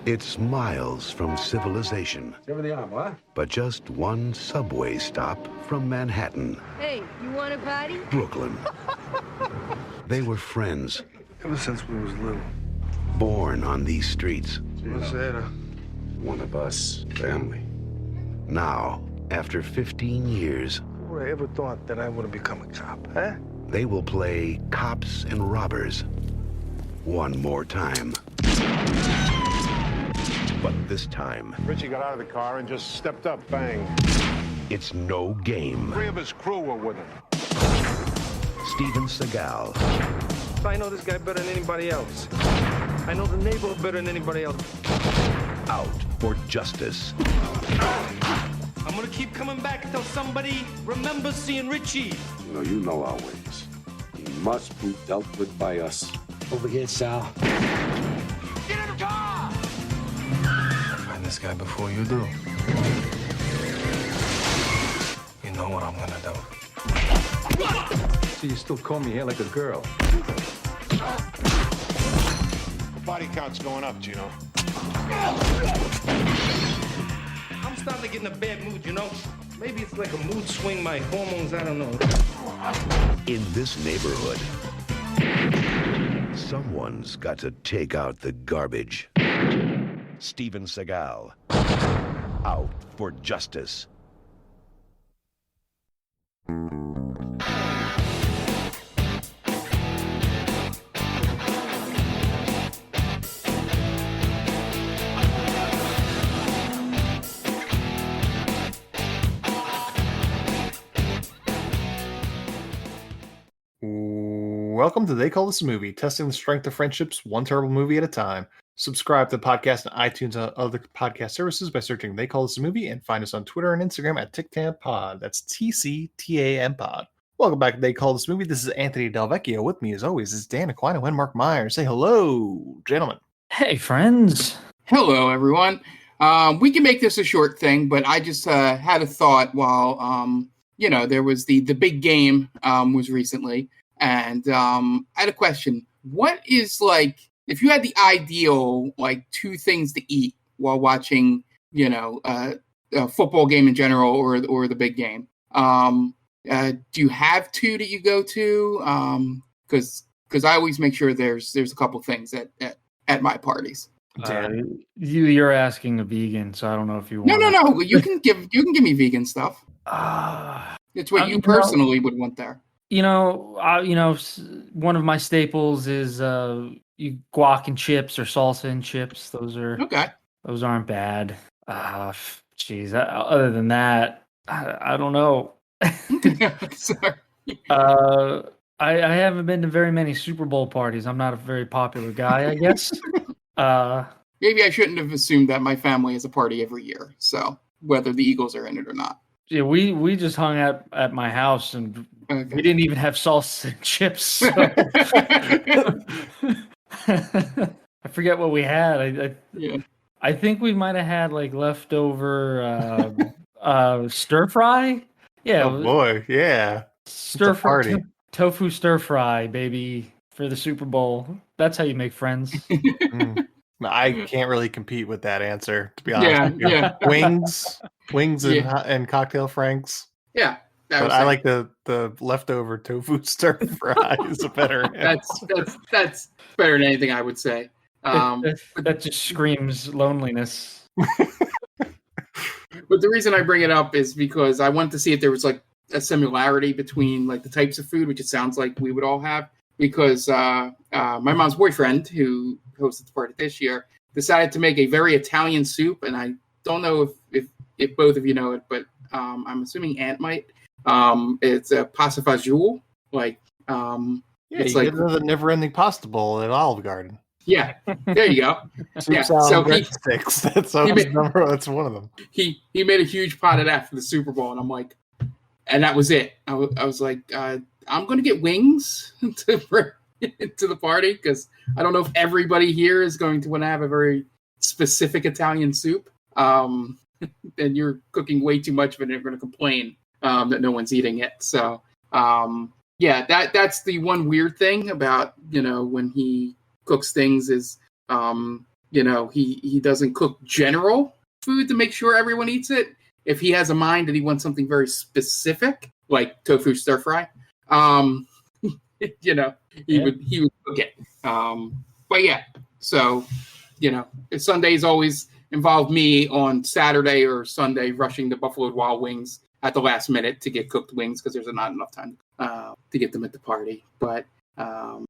It's miles from civilization, but just one subway stop from Manhattan, Hey, you want a party? Brooklyn. They were friends, Ever since we was little. born on these streets. One of us, family. Now, after 15 years, Who would have ever thought that I would have become a cop, huh? they will play cops and robbers one more time. But this time, Richie got out of the car and just stepped up, bang. it's no game. 3 of his crew were with him. Steven Seagal, I know this guy better than anybody else. I know the neighborhood better than anybody else. out for justice. I'm gonna keep coming back until somebody remembers seeing Richie. You know our ways. He must be dealt with by us. Over here, Sal. Get in the car! Find this guy before you do. You know what I'm gonna do. So you still call me here like a girl? The body count's going up, Gino. I'm starting to get in a bad mood, you know? Maybe it's like a mood swing, my hormones, I don't know. In this neighborhood, someone's got to take out the garbage. Steven Seagal, out for justice. Welcome to They Call This a Movie, testing the strength of friendships one terrible movie at a time. Subscribe to the podcast on iTunes and other podcast services by searching They Call This a Movie, and find us on Twitter and Instagram at TicTamPod. That's TCTAM Pod. Welcome back to They Call This a Movie. This is Anthony Delvecchio. With me, as always, is Dan Aquino and Mark Myers. Say hello, gentlemen. Hey, friends. Hello, everyone. We can make this a short thing, but I just had a thought while, there was the big game was recently. And I had a question. What is, if you had the ideal, 2 things to eat while watching, a football game in general or the big game? Do you have 2 that you go to? Because I always make sure there's a couple things at my parties. You're asking a vegan, so I don't know if you want. No. You can give me vegan stuff. It's what you personally would want there. One of my staples is guac and chips or salsa and chips. Those aren't bad. Other than that, I don't know. Sorry. I haven't been to very many Super Bowl parties. I'm not a very popular guy, I guess. Maybe I shouldn't have assumed that my family has a party every year. So whether the Eagles are in it or not. Yeah, we just hung out at my house and we didn't even have salsa and chips. So. I forget what we had. I think we might have had leftover stir fry. Yeah. Oh boy, yeah. Stir fry, tofu stir fry, baby, for the Super Bowl. That's how you make friends. I can't really compete with that answer, to be honest. Yeah. Wings and cocktail franks. Yeah. But I like the leftover tofu stir fry is a better answer. That's better than anything I would say. That just screams loneliness. But the reason I bring it up is because I wanted to see if there was a similarity between the types of food, which it sounds like we would all have. Because my mom's boyfriend, who hosted the party this year, decided to make a very Italian soup, and I don't know if both of you know it, but I'm assuming Aunt might. It's a pasta fagioli, it's like the never-ending pasta bowl at Olive Garden. Yeah, there you go. Soup, salad, breadsticks. That's one of them. He made a huge pot of that for the Super Bowl, and I'm like, and that was it. I was like, I'm going to get wings to the party because I don't know if everybody here is going to want to have a very specific Italian soup. And you're cooking way too much of it and you're going to complain that no one's eating it. So, that's the one weird thing about, when he cooks things is he doesn't cook general food to make sure everyone eats it. If he has a mind that he wants something very specific, like tofu stir fry, he would cook it. But yeah, so Sundays always involve me on Saturday or Sunday rushing to Buffalo Wild Wings at the last minute to get cooked wings because there's not enough time to get them at the party. But the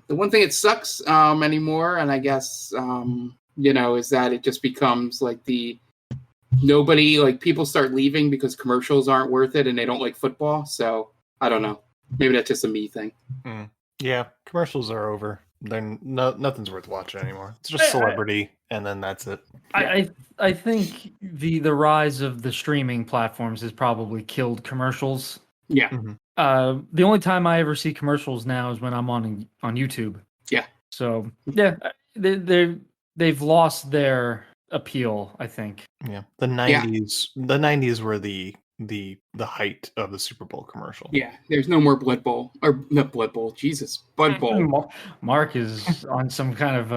one thing that sucks anymore, and I guess is that it just becomes like people start leaving because commercials aren't worth it and they don't like football. So I don't know. Maybe that's just a me thing. Yeah, commercials are over. Then nothing's worth watching anymore. It's just celebrity, and then that's it. I think the rise of the streaming platforms has probably killed commercials. Yeah. Mm-hmm. The only time I ever see commercials now is when I'm on YouTube. Yeah. So yeah, they've lost their appeal, I think. Yeah. The 90s. The 90s were the height of the Super Bowl commercial. Yeah, there's no more Blood Bowl or not Blood Bowl. Jesus, Bud Bowl. Mark is on some kind of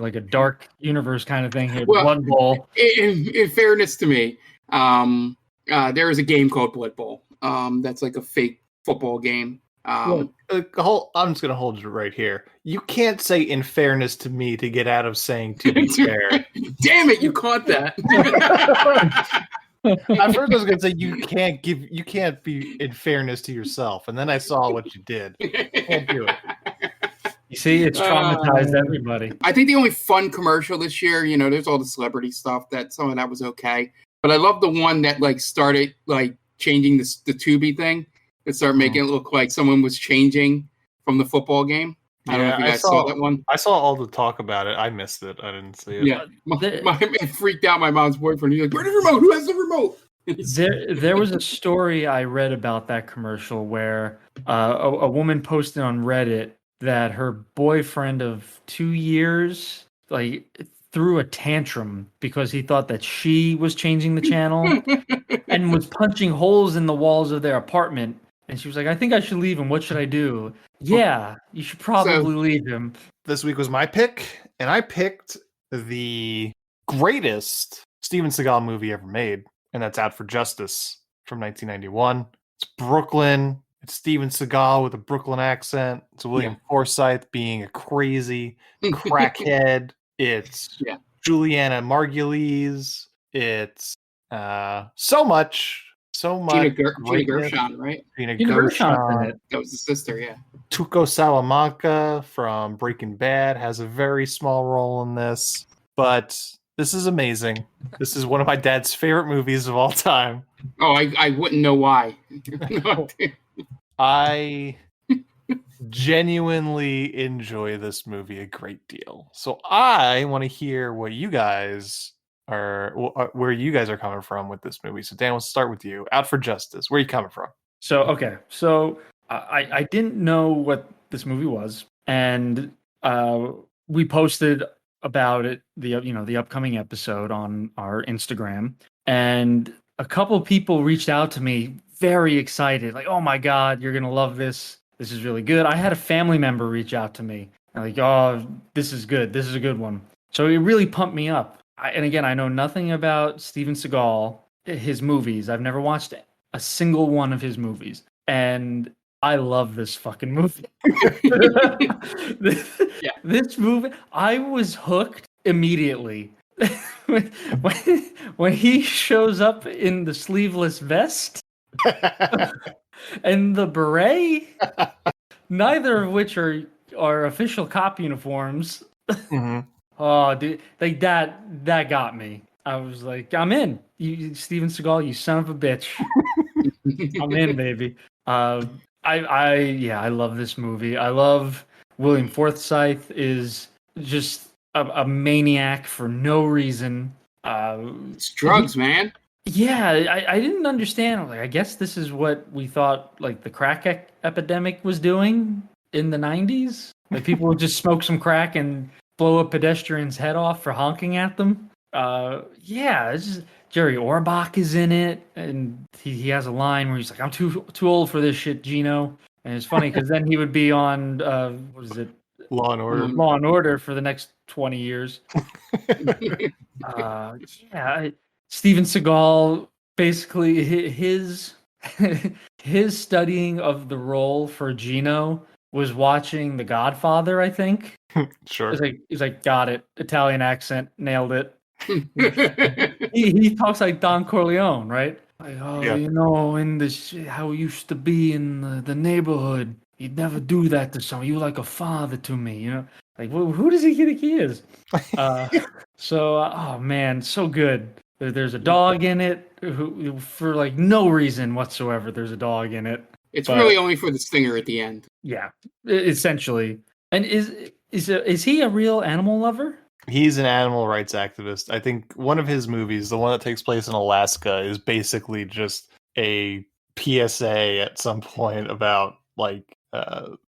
like a dark universe kind of thing here. Well, Blood Bowl. In fairness to me, there is a game called Blood Bowl. That's like a fake football game. I'm just gonna hold you right here. You can't say "in fairness to me" to get out of saying "to be fair." Damn it, you caught that. At first I was gonna say you can't be in fairness to yourself, and then I saw what you did. You can't do it. You see, it's traumatized everybody. I think the only fun commercial this year, there's all the celebrity stuff. That some of that was okay, but I love the one that started changing the Tubi thing. That started making it look like someone was changing from the football game. I don't know if you guys saw that one. I saw all the talk about it. I missed it. I didn't see it. Yeah, it freaked out my mom's boyfriend. He's like, "Where's the remote? Who has the remote?" There was a story I read about that commercial where a woman posted on Reddit that her boyfriend of 2 years threw a tantrum because he thought that she was changing the channel and was punching holes in the walls of their apartment. And she was like, "I think I should leave him. What should I do?" Yeah, you should probably leave him. This week was my pick, and I picked the greatest Steven Seagal movie ever made, and that's Out for Justice from 1991. It's Brooklyn. It's Steven Seagal with a Brooklyn accent. It's William Forsythe being a crazy crackhead. It's Juliana Margulies. It's so much. Gina Gershon, right? Gina Gershon. That was the sister, yeah. Tuco Salamanca from Breaking Bad has a very small role in this, but this is amazing. This is one of my dad's favorite movies of all time. Oh, I wouldn't know why. I genuinely enjoy this movie a great deal. So I want to hear what you guys where you guys are coming from with this movie. So Dan, we'll start with you. Out for Justice. Where are you coming from? So I didn't know what this movie was, and we posted about it, the upcoming episode on our Instagram, and a couple people reached out to me very excited, like, "Oh my God, you're gonna love this. This is really good." I had a family member reach out to me, like, "Oh, this is good. This is a good one." So it really pumped me up. And again, I know nothing about Steven Seagal, his movies. I've never watched a single one of his movies. And I love this fucking movie. This movie, I was hooked immediately. when he shows up in the sleeveless vest and the beret, neither of which are official cop uniforms. Mm-hmm. Oh, dude, that got me. I was like, I'm in. You, Steven Seagal, you son of a bitch. I'm in, baby. I love this movie. I love William Forsythe is just a maniac for no reason. It's drugs, man. Yeah, I didn't understand. I guess this is what we thought the crack epidemic was doing in the 90s. People would just smoke some crack and blow a pedestrian's head off for honking at them. It's just, Jerry Orbach is in it, and he has a line where he's like, "I'm too old for this shit, Gino." And it's funny because then he would be on Law and Order. Law and Order for the next 20 years. Steven Seagal, basically his his studying of the role for Gino was watching The Godfather, I think. Sure. He's like, got it. Italian accent, nailed it. he talks like Don Corleone, right? Like, you know, in this, how it used to be in the neighborhood, he'd never do that to someone. You were like a father to me, you know? Like, who does he think he is? Oh man, so good. There's a dog in it for like no reason whatsoever. There's a dog in it. It's really only for the stinger at the end. Yeah, essentially. And is he a real animal lover? He's an animal rights activist. I think one of his movies, the one that takes place in Alaska, is basically just a PSA at some point about like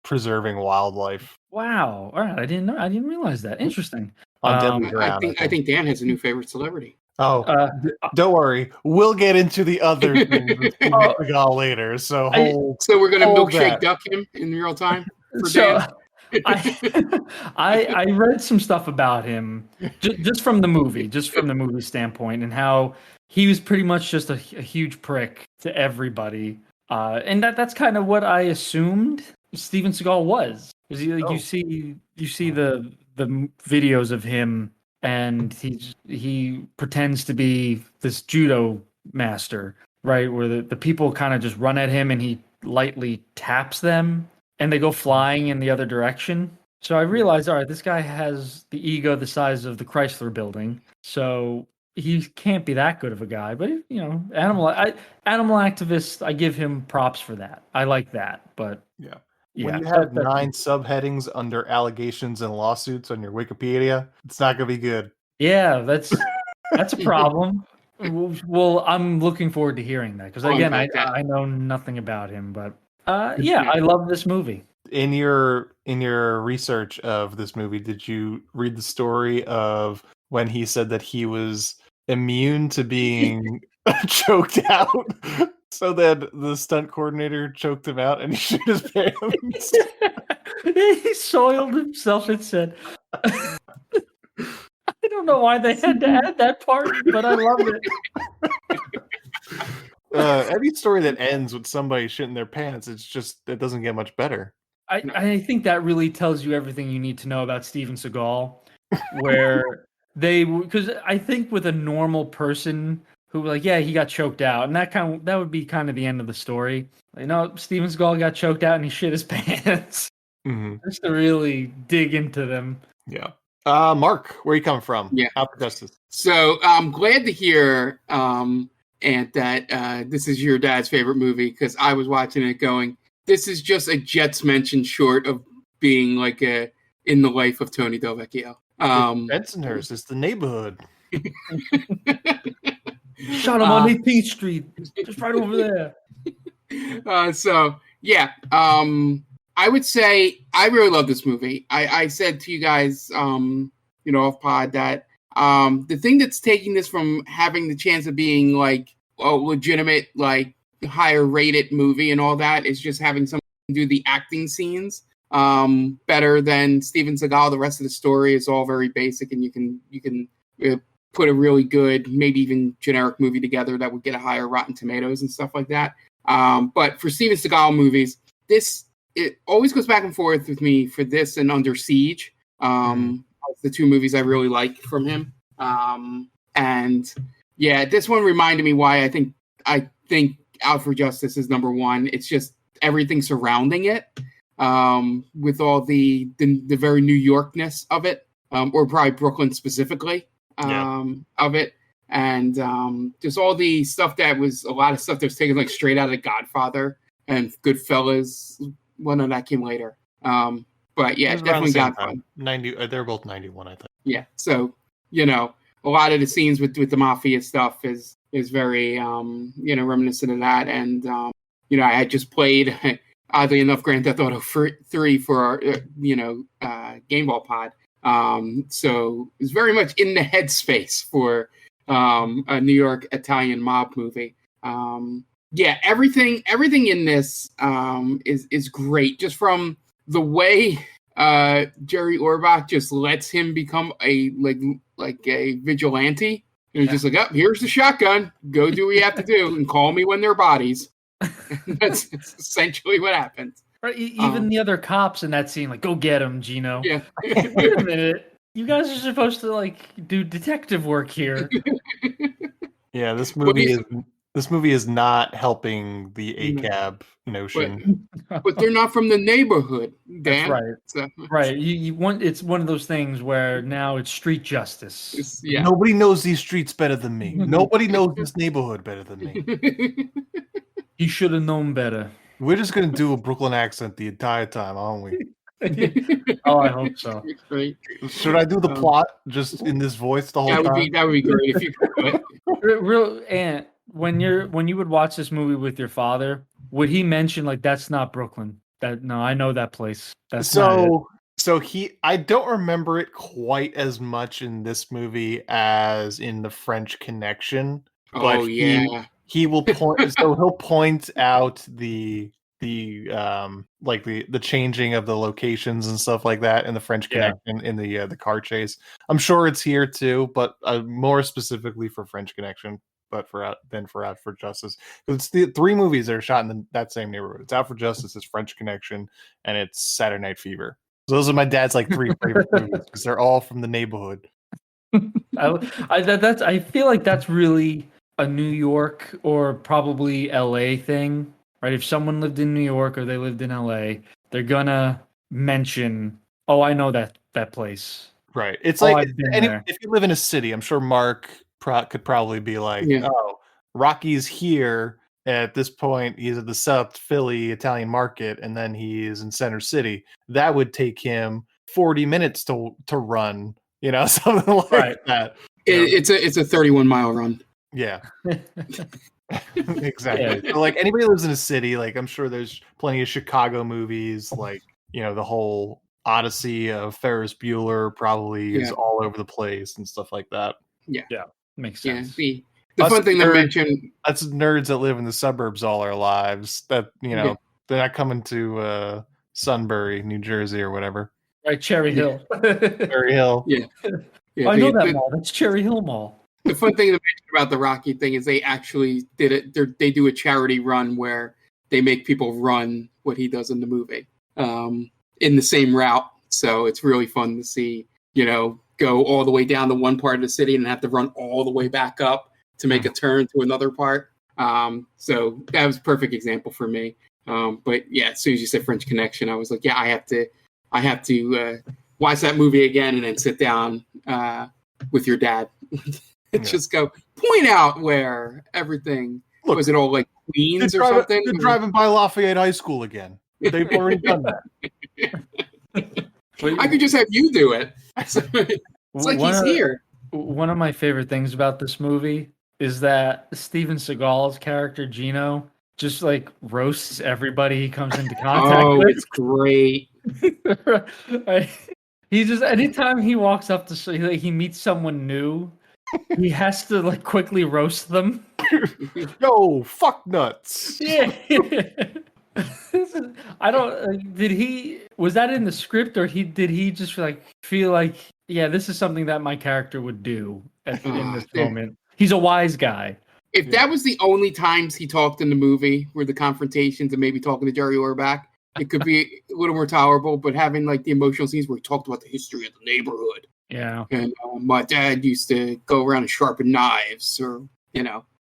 preserving wildlife. Wow. All right, I didn't realize that. Interesting. On deadly ground. I think Dan has a new favorite celebrity. Oh, don't worry. We'll get into the other things with Seagal later. So we're gonna milkshake duck him in real time for Dan. I read some stuff about him just from the movie standpoint, and how he was pretty much just a huge prick to everybody, and that's kind of what I assumed Steven Seagal was. You see the videos of him, and he pretends to be this judo master, right? Where the people kind of just run at him, and he lightly taps them, and they go flying in the other direction. So I realized, all right, this guy has the ego the size of the Chrysler Building, so he can't be that good of a guy. But you know, animal activist, I give him props for that. I like that. But yeah. When you have 9 subheadings under allegations and lawsuits on your Wikipedia, it's not going to be good. Yeah, that's a problem. Well, I'm looking forward to hearing that, because again, I know nothing about him, but I love this movie. In your research of this movie, did you read the story of when he said that he was immune to being choked out? So then the stunt coordinator choked him out and he shit his pants. He soiled himself, it said. I don't know why they had to add that part, but I love it. Any story that ends with somebody shitting their pants, it doesn't get much better. I think that really tells you everything you need to know about Steven Seagal, where because I think with a normal person who like, yeah, he got choked out, and that would be kind of the end of the story. You know, Steven Seagal got choked out and he shit his pants. Mm-hmm. Just to really dig into them. Yeah. Mark, where are you coming from? Yeah. Out Justice. So I'm glad to hear and that this is your dad's favorite movie, because I was watching it going, this is just a Jets mention short of being like in the life of Tony Del Vecchio. Bensonhurst is the neighborhood. Shot him on 18th Street, just right over there. I would say I really love this movie. I said to you guys, off pod, that the thing that's taking this from having the chance of being like a legitimate, like higher rated movie and all that is just having someone do the acting scenes better than Steven Seagal. The rest of the story is all very basic, and you can put a really good, maybe even generic movie together that would get a higher Rotten Tomatoes and stuff like that. But for Steven Seagal movies, it always goes back and forth with me for this and Under Siege. The 2 movies I really like from him. And yeah, this one reminded me why I think Out for Justice is number 1. It's just everything surrounding it, with all the very New Yorkness of it, or probably Brooklyn specifically, of it. And just all the stuff a lot of stuff that was taken like straight out of Godfather and Goodfellas. Well, no, that came later. But yeah, definitely Godfather. 90. They're both 91, I think. Yeah, so a lot of the scenes with the mafia stuff is very reminiscent of that. And I had just played, oddly enough, Grand Theft Auto 3 for our Game Ball pod. So it's very much in the headspace for a New York Italian mob movie. Everything in this is great, just from the way Jerry Orbach just lets him become a a vigilante. And he's just like, oh, here's the shotgun. Go do what you have to do and call me when they're bodies. That's essentially what happens. Right, even the other cops in that scene, like, go get him, Gino. Yeah. Wait a minute. You guys are supposed to do detective work here. Yeah, this movie is not helping the ACAB notion. But they're not from the neighborhood, Dan. That's right. So, right. You want, it's one of those things where now it's street justice. Yeah. Nobody knows these streets better than me. Nobody knows this neighborhood better than me. You should have known better. We're just gonna do a Brooklyn accent the entire time, aren't we? Oh, I hope so. Right. Should I do the plot just in this voice the whole time? That would be great if you could. Real Ant, when you would watch this movie with your father, would he mention that's not Brooklyn? No, I know that place. That's not it. I don't remember it quite as much in this movie as in The French Connection. But he will point. So he'll point out the changing of the locations and stuff like that in The French Connection in the car chase. I'm sure it's here too, but more specifically for French Connection, but for Out for Justice. It's the 3 movies that are shot in that same neighborhood. It's Out for Justice, it's French Connection, and it's Saturday Night Fever. So those are my dad's 3 favorite movies because they're all from the neighborhood. I feel like that's really a New York or probably LA thing, right? If someone lived in New York or they lived in LA, they're gonna mention, "Oh, I know that place." Right. It's if you live in a city, I'm sure Mark could probably be like, "Oh, Rocky's here at this point. He's at the South Philly Italian Market, and then he's in Center City. That would take him 40 minutes to run, something like that." It's a 31-mile run. Yeah. Exactly. Yeah. So, anybody who lives in a city, I'm sure there's plenty of Chicago movies, the whole Odyssey of Ferris Bueller probably is all over the place and stuff like that. Yeah. Yeah. Makes sense. The fun thing to mention, that's nerds that live in the suburbs all our lives. That they're not coming to Sunbury, New Jersey or whatever. Right, Cherry Hill. Cherry Hill. Yeah. I know that mall. That's Cherry Hill Mall. The fun thing to mention about the Rocky thing is they actually did it. They do a charity run where they make people run what he does in the movie in the same route. So it's really fun to see, go all the way down to one part of the city and have to run all the way back up to make a turn to another part. So that was a perfect example for me. But yeah, as soon as you said French Connection, I was like, I have to watch that movie again and then sit down with your dad. Just go point out where everything was. It all Queens or something? They're driving by Lafayette High School again. They've already done that. I could just have you do it. It's he's here. One of my favorite things about this movie is that Steven Seagal's character Gino just roasts everybody he comes into contact with. It's great. He just, anytime he walks up to he meets someone new, he has to quickly roast them. Yo, fuck nuts. Yeah. I don't. Was that in the script, or did he just feel like, yeah, this is something that my character would do in this moment? He's a wise guy. If that was the only times he talked in the movie, were the confrontations and maybe talking to Jerry Orbach, it could be a little more tolerable. But having the emotional scenes where he talked about the history of the neighborhood. Yeah. And my dad used to go around and sharpen knives, or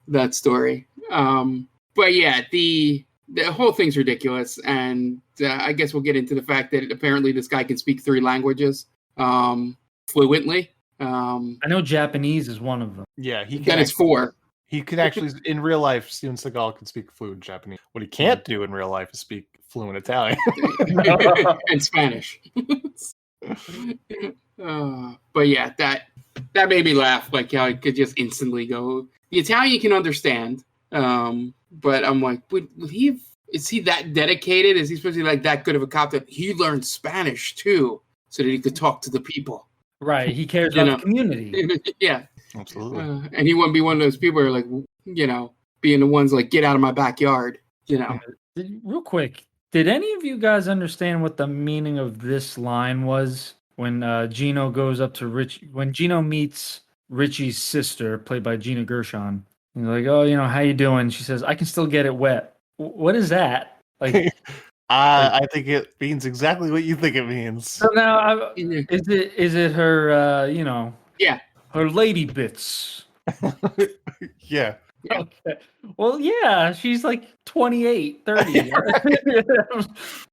that story. But yeah, the whole thing's ridiculous, and I guess we'll get into the fact that apparently this guy can speak 3 languages fluently. I know Japanese is one of them. Yeah, he can. Then it's 4. He can actually, in real life, Steven Seagal can speak fluent Japanese. What he can't do in real life is speak fluent Italian and Spanish. But yeah, that made me laugh. How I could just instantly go. The Italian can understand, but I'm like, would he? Is he that dedicated? Is he supposed to be that good of a cop that he learned Spanish too, so that he could talk to the people? Right. He cares about the community. Yeah, absolutely. And he wouldn't be one of those people who are being the ones get out of my backyard. Real quick, Did any of you guys understand what the meaning of this line was when Gino goes up to Rich? When Gino meets Richie's sister, played by Gina Gershon, he's like, "Oh, how you doing?" She says, "I can still get it wet." What is that? Like, I think it means exactly what you think it means. so now, is it her? Yeah. Her lady bits. Yeah. Okay. Well, yeah, she's like 28, 30.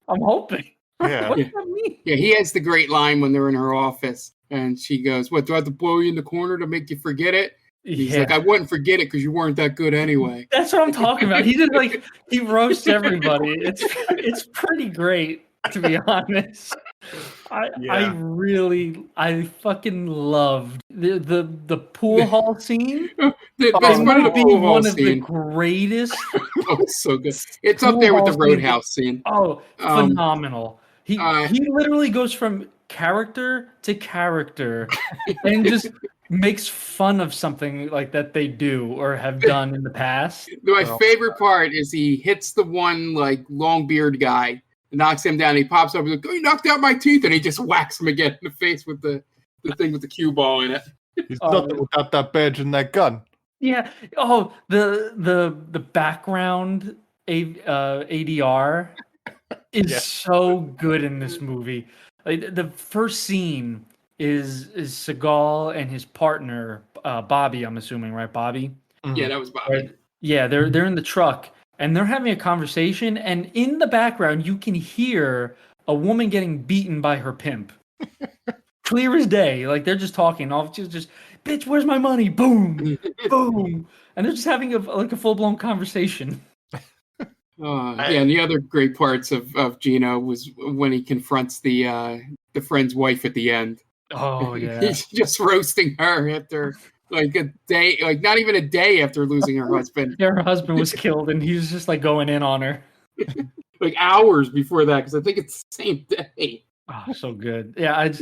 I'm hoping. Yeah. What does that mean? Yeah, he has the great line when they're in her office, and she goes, "What, do I have to blow you in the corner to make you forget it?" And he's like, "I wouldn't forget it because you weren't that good anyway." That's what I'm talking about. He did he roasts everybody. It's pretty great, to be honest. I fucking loved the pool hall scene. That's It one of might the be pool hall one of the scene. greatest. Oh, it's so good. It's up there with the Pool hall Roadhouse scene. Oh, phenomenal. He literally goes from character to character and just makes fun of something like that they do or have done in the past. My favorite part is he hits the one like long beard guy, knocks him down. He pops up and like, "Oh, you knocked out my teeth," and he just whacks him again in the face with the thing with the cue ball in it. He's nothing without that badge and that gun. Yeah. Oh, the background ADR is so good in this movie. Like the first scene is Seagal and his partner Bobby. I'm assuming, right, Bobby? Yeah, that was Bobby. Right. Yeah, they're in the truck and they're having a conversation, and in the background you can hear a woman getting beaten by her pimp. Clear as day. Like they're just talking. All just bitch, where's my money? Boom, boom, and they're just having a full blown conversation. And the other great parts of Gino was when he confronts the friend's wife at the end. Oh yeah, He's just roasting her after like a day, like not even a day after losing her husband. Yeah, her husband was killed, and he's just like going in on her. Like hours before that, because I think it's the same day. Oh, so good. Yeah,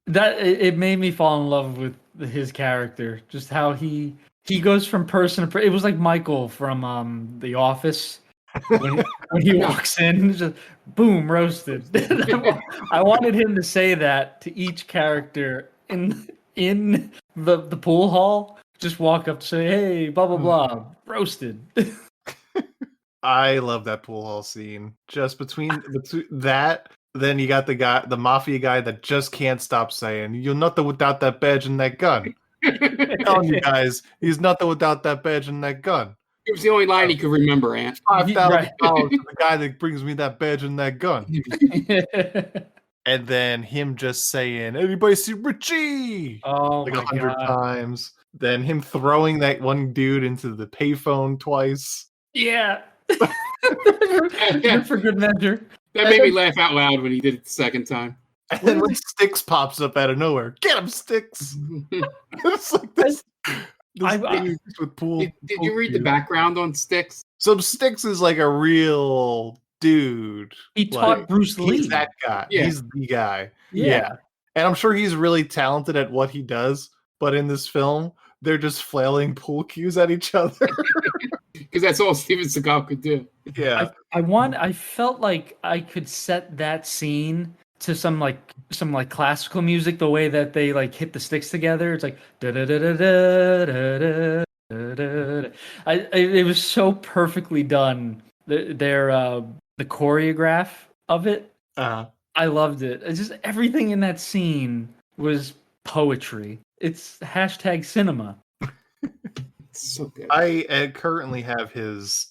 it made me fall in love with his character. Just how he goes from person to person. It was like Michael from The Office. When he walks in, just boom, roasted. I wanted him to say that to each character in the pool hall. Just walk up to say, "Hey, blah blah blah, roasted." I love that pool hall scene. Just between that, then you got the mafia guy that just can't stop saying, "You're nothing without that badge and that gun." I'm telling you guys, he's nothing without that badge and that gun. It was the only line he could remember, Ant. $5,000 for the guy that brings me that badge and that gun. And then him just saying, "Anybody see Richie?" Oh, like my 100 God. times. Then him throwing that one dude into the payphone twice. Yeah. For good measure. That made me laugh out loud when he did it the second time. And then when Sticks pops up out of nowhere, "Get him, Sticks!" It's like this with pool. Did you read the background on Sticks? So Sticks is like a real dude. He taught Bruce Lee. He's that guy. Yeah. He's the guy. Yeah. And I'm sure he's really talented at what he does, but in this film, they're just flailing pool cues at each other. Because that's all Steven Seagal could do. Yeah. I felt like I could set that scene to some classical music, the way that they like hit the sticks together. It's like da da da da da da da. It was so perfectly done. The choreograph of it. I loved it. It's just everything in that scene was poetry. It's hashtag cinema. It's so good. I currently have his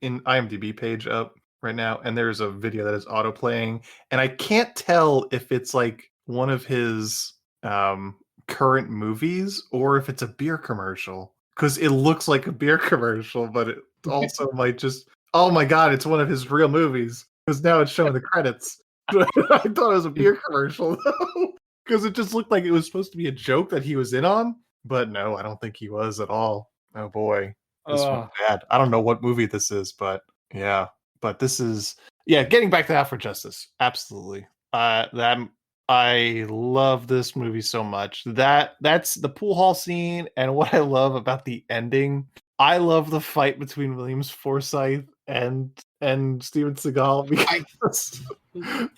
in IMDb page up right now, and there's a video that is auto playing, and I can't tell if it's like one of his current movies or if it's a beer commercial, because it looks like a beer commercial, but it also might just, oh my god, it's one of his real movies, because now it's showing the credits. I thought it was a beer commercial though, because it just looked like it was supposed to be a joke that he was in on, but no, I don't think he was at all. Oh boy, this was bad. I don't know what movie this is, but yeah. But this is, getting back to Out for Justice. Absolutely. I love this movie so much. That's the pool hall scene, and what I love about the ending. I love the fight between William Forsythe and Steven Seagal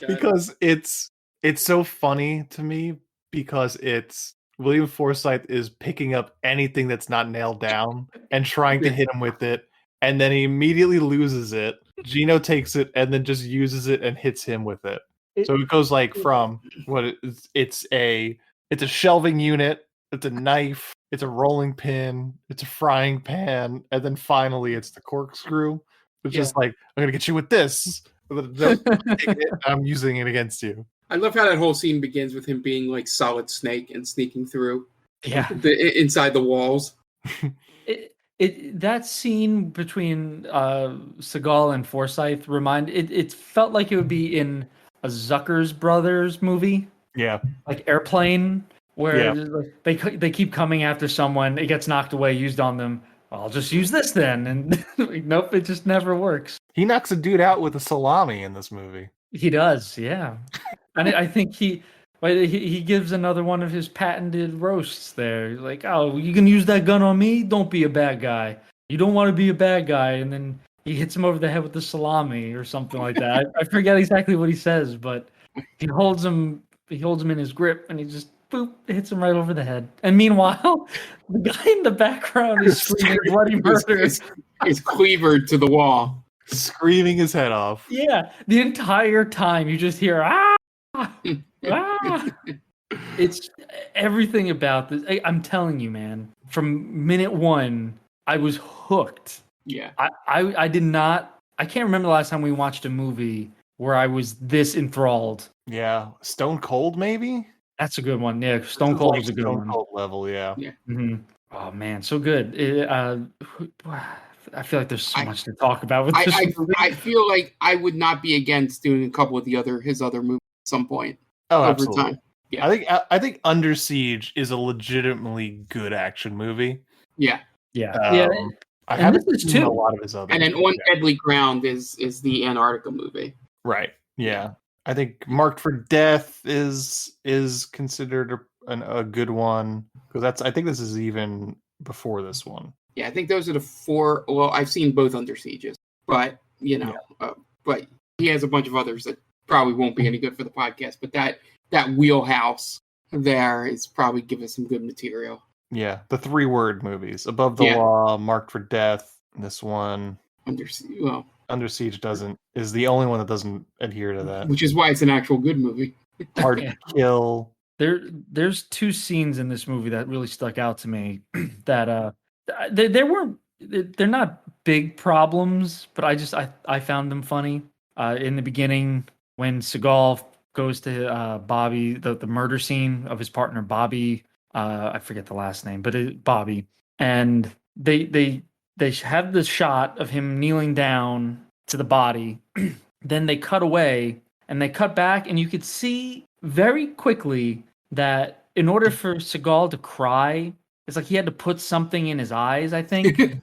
because it's so funny to me because it's William Forsythe is picking up anything that's not nailed down and trying to hit him with it, and then he immediately loses it. Gino takes it and then just uses it and hits him with it. So it goes like from it's a shelving unit, it's a knife, it's a rolling pin, it's a frying pan, and then finally it's the corkscrew. It's just like, I'm gonna get you with this. I'm using it against you. I love how that whole scene begins with him being like Solid Snake and sneaking through inside the walls. That scene between Seagal and Forsythe it felt like it would be in a Zucker's Brothers movie. Yeah. Like Airplane, where they keep coming after someone, it gets knocked away, used on them. I'll just use this then. And nope, it just never works. He knocks a dude out with a salami in this movie. He does, yeah. And I think he gives another one of his patented roasts there. He's like, oh, you can use that gun on me? Don't be a bad guy. You don't want to be a bad guy. And then he hits him over the head with the salami or something like that. I forget exactly what he says, but he holds him in his grip and he just boop, hits him right over the head. And meanwhile, the guy in the background is screaming bloody murder. Is cleavered to the wall. Screaming his head off. Yeah, the entire time you just hear, ah! Ah! It's everything about this. I'm telling you, man, from minute one, I was hooked. Yeah. I did not, I can't remember the last time we watched a movie where I was this enthralled. Yeah. Stone Cold, maybe? That's a good one. Yeah, Stone Cold is a good one. Stone Cold level, yeah. Mm-hmm. Oh, man, so good. I feel like there's so much to talk about with this movie. I feel like I would not be against doing a couple of his other movies at some point. Oh, over absolutely. time. Yeah. I think Under Siege is a legitimately good action movie. Yeah. Yeah. I haven't seen a lot of his other. And then On Deadly Ground is the Antarctica movie. Right. Yeah. I think Marked for Death is considered a good one because I think this is even before this one. Yeah, I think those are the four. Well, I've seen both Under Sieges, but but he has a bunch of others that probably won't be any good for the podcast. But that wheelhouse there is probably give us some good material. Yeah, the 3-word movies: Above the Law, Marked for Death. This one, Under Siege is the only one that doesn't adhere to that. Which is why it's an actual good movie. Hard to Kill. There's 2 scenes in this movie that really stuck out to me that they're not big problems, but I found them funny. In the beginning, when Seagal goes to Bobby, the murder scene of his partner Bobby, I forget the last name, but Bobby, and they have the shot of him kneeling down to the body. Then they cut away and they cut back, and you could see very quickly that in order for Seagal to cry, it's like he had to put something in his eyes, I think.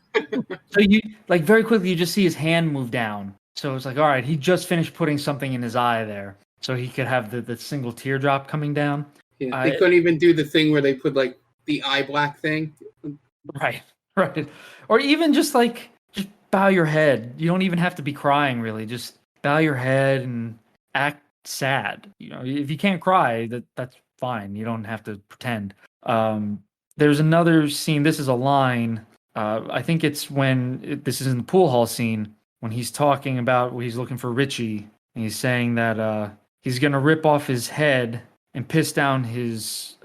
So you very quickly you just see his hand move down. So it's like, all right, he just finished putting something in his eye there, so he could have the single teardrop coming down. Yeah, they couldn't even do the thing where they put like the eye black thing. Right. Or even just bow your head. You don't even have to be crying, really. Just bow your head and act sad. If you can't cry, that's fine. You don't have to pretend. There's another scene. This is a line. I think it's this is in the pool hall scene when he's talking about he's looking for Richie, and he's saying that he's gonna rip off his head and piss down his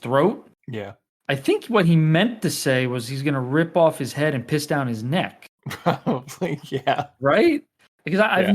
throat. Yeah. I think what he meant to say was he's gonna rip off his head and piss down his neck. Probably, yeah. Right? Because I've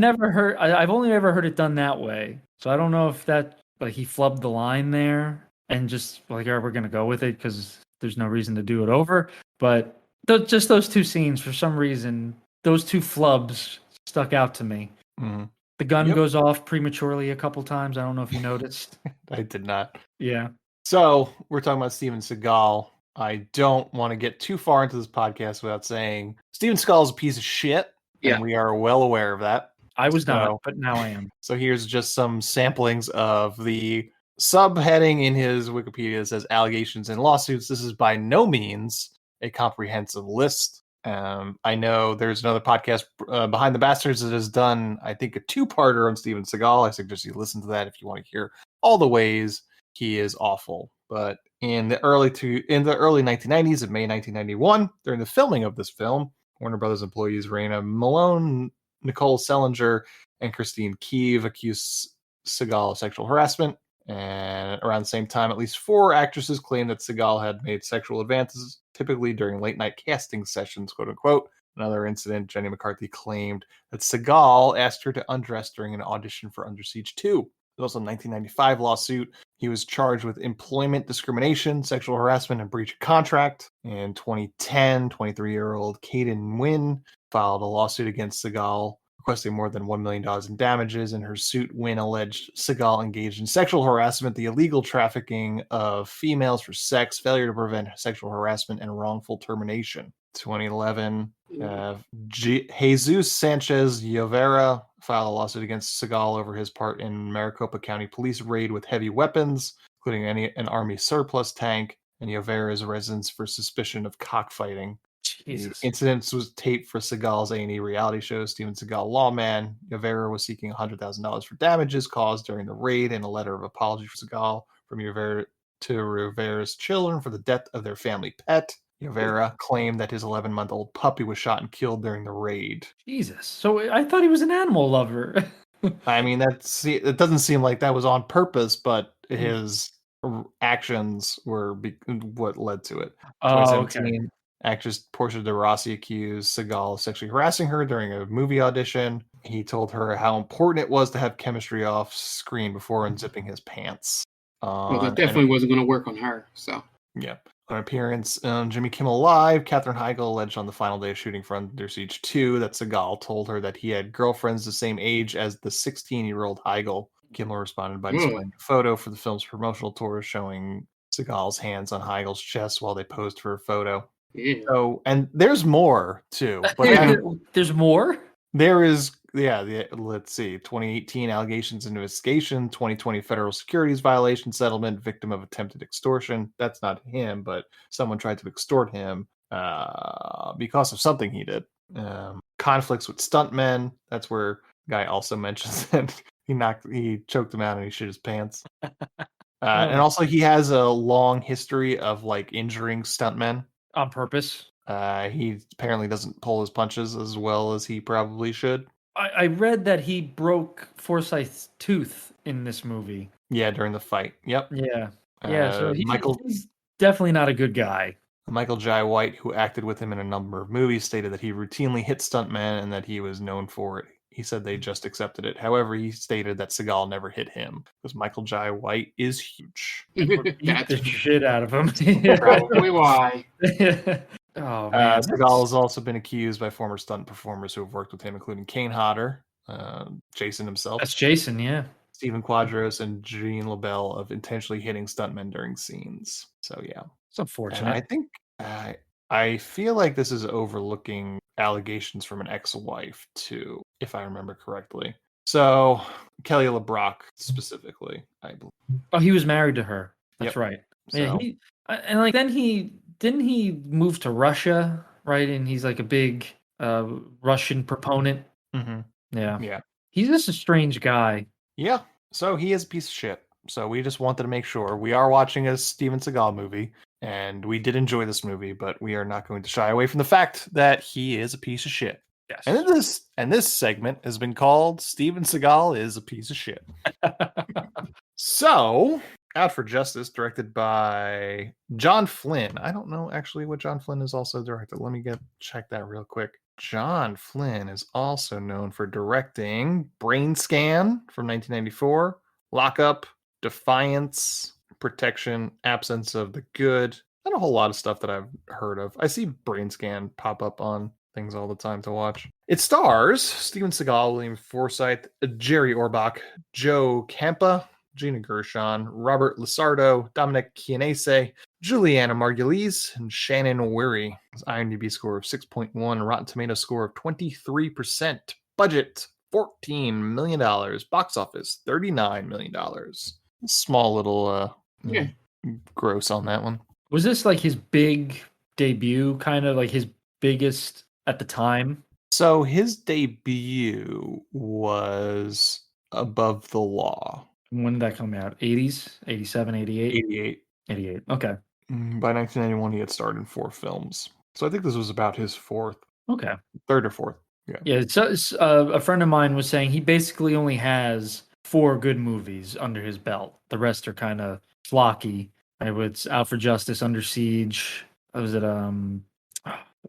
only ever heard it done that way. So I don't know if that he flubbed the line there and just all right, we're gonna go with it because there's no reason to do it over. But just those 2 scenes, for some reason, those 2 flubs stuck out to me. Mm-hmm. The gun goes off prematurely a couple times. I don't know if you noticed. I did not. Yeah. So we're talking about Steven Seagal. I don't want to get too far into this podcast without saying Steven Seagal is a piece of shit. Yeah. And we are well aware of that. I was not, but now I am. So here's just some samplings of the subheading in his Wikipedia that says allegations and lawsuits. This is by no means a comprehensive list. I know there's another podcast, Behind the Bastards, that has done, I think, a two-parter on Steven Seagal. I suggest you listen to that if you want to hear all the ways he is awful. But in the early 1990s, in May 1991, during the filming of this film, Warner Brothers employees Raina Malone, Nicole Selinger, and Christine Keeve accused Seagal of sexual harassment. And around the same time, at least 4 actresses claimed that Seagal had made sexual advances, typically during late-night casting sessions, quote-unquote. Another incident, Jenny McCarthy claimed that Seagal asked her to undress during an audition for Under Siege 2. There's also a 1995 lawsuit. He was charged with employment discrimination, sexual harassment, and breach of contract. In 2010, 23-year-old Caden Wynn filed a lawsuit against Seagal, requesting more than $1 million in damages. In her suit, Wynn alleged Seagal engaged in sexual harassment, the illegal trafficking of females for sex, failure to prevent sexual harassment, and wrongful termination. 2011, Jesus Sanchez Llovera filed a lawsuit against Seagal over his part in Maricopa County police raid with heavy weapons, including an army surplus tank, and Llovera's residence for suspicion of cockfighting. Jesus. The incident was taped for Seagal's A&E reality show, Steven Seagal Lawman. Llovera was seeking $100,000 for damages caused during the raid and a letter of apology for Seagal from Llovera to Rivera's children for the death of their family pet. Llovera claimed that his 11-month-old puppy was shot and killed during the raid. Jesus. So I thought he was an animal lover. I mean, it doesn't seem like that was on purpose, but his actions were what led to it. 2017, actress Portia de Rossi accused Seagal of sexually harassing her during a movie audition. He told her how important it was to have chemistry off screen before unzipping his pants. Well, that definitely wasn't going to work on her. So yeah. On appearance on Jimmy Kimmel Live, Katherine Heigl alleged on the final day of shooting for Under Siege 2 that Seagal told her that he had girlfriends the same age as the 16-year-old Heigl. Kimmel responded by displaying a photo for the film's promotional tour showing Seagal's hands on Heigl's chest while they posed for a photo. Yeah. So, and there's more too. But there's more? There is, let's see, 2018 allegations and investigation, 2020 federal securities violation settlement, victim of attempted extortion. That's not him, but someone tried to extort him because of something he did. Conflicts with stuntmen. That's where guy also mentions that he choked him out and he shit his pants. And also he has a long history of like injuring stuntmen on purpose. He apparently doesn't pull his punches as well as he probably should. I read that he broke Forsythe's tooth in this movie. Yeah, during the fight. Yep. Yeah. So he's definitely not a good guy. Michael Jai White, who acted with him in a number of movies, stated that he routinely hit stuntmen and that he was known for it. He said they just accepted it. However, he stated that Seagal never hit him because Michael Jai White is huge. Beat the shit out of him. Probably why. Oh, man. Seagal has also been accused by former stunt performers who have worked with him, including Kane Hodder, Jason himself. That's Jason, yeah. Stephen Quadros and Jean LaBelle of intentionally hitting stuntmen during scenes. So, yeah. It's unfortunate. And I think I feel like this is overlooking allegations from an ex-wife too, if I remember correctly. So Kelly LeBrock specifically, I believe. Oh, he was married to her. That's right. So, yeah, then he move to Russia, right? And he's like a big Russian proponent. Mm-hmm. Yeah. He's just a strange guy. Yeah. So he is a piece of shit. So we just wanted to make sure we are watching a Steven Seagal movie. And we did enjoy this movie, but we are not going to shy away from the fact that he is a piece of shit. Yes. And this segment has been called Steven Seagal is a piece of shit. So, Out for Justice, directed by John Flynn. I don't know actually what John Flynn is also directed. Let me check that real quick. John Flynn is also known for directing Brain Scan from 1994, Lockup, Defiance, Protection, Absence of the Good, and a whole lot of stuff that I've heard of. I see Brain Scan pop up on things all the time to watch. It stars Steven Seagal, William Forsythe, Jerry Orbach, Joe Campa, Gina Gershon, Robert Lasardo, Dominic Chianese, Juliana Margulies, and Shannon Weary. His IMDb score of 6.1, Rotten Tomatoes score of 23%. Budget $14 million. Box office $39 million. Small little gross on that one. Was this like his big debut, kind of like his biggest at the time? So his debut was Above the Law. When did that come out? 80s? 87, 88? 88. 88. Okay. By 1991, he had starred in 4 films. So I think this was about his third Okay. or fourth. Yeah. Yeah. It's, a friend of mine was saying he basically only has 4 good movies under his belt. The rest are kind of flocky. It's Out for Justice, Under Siege. What was it?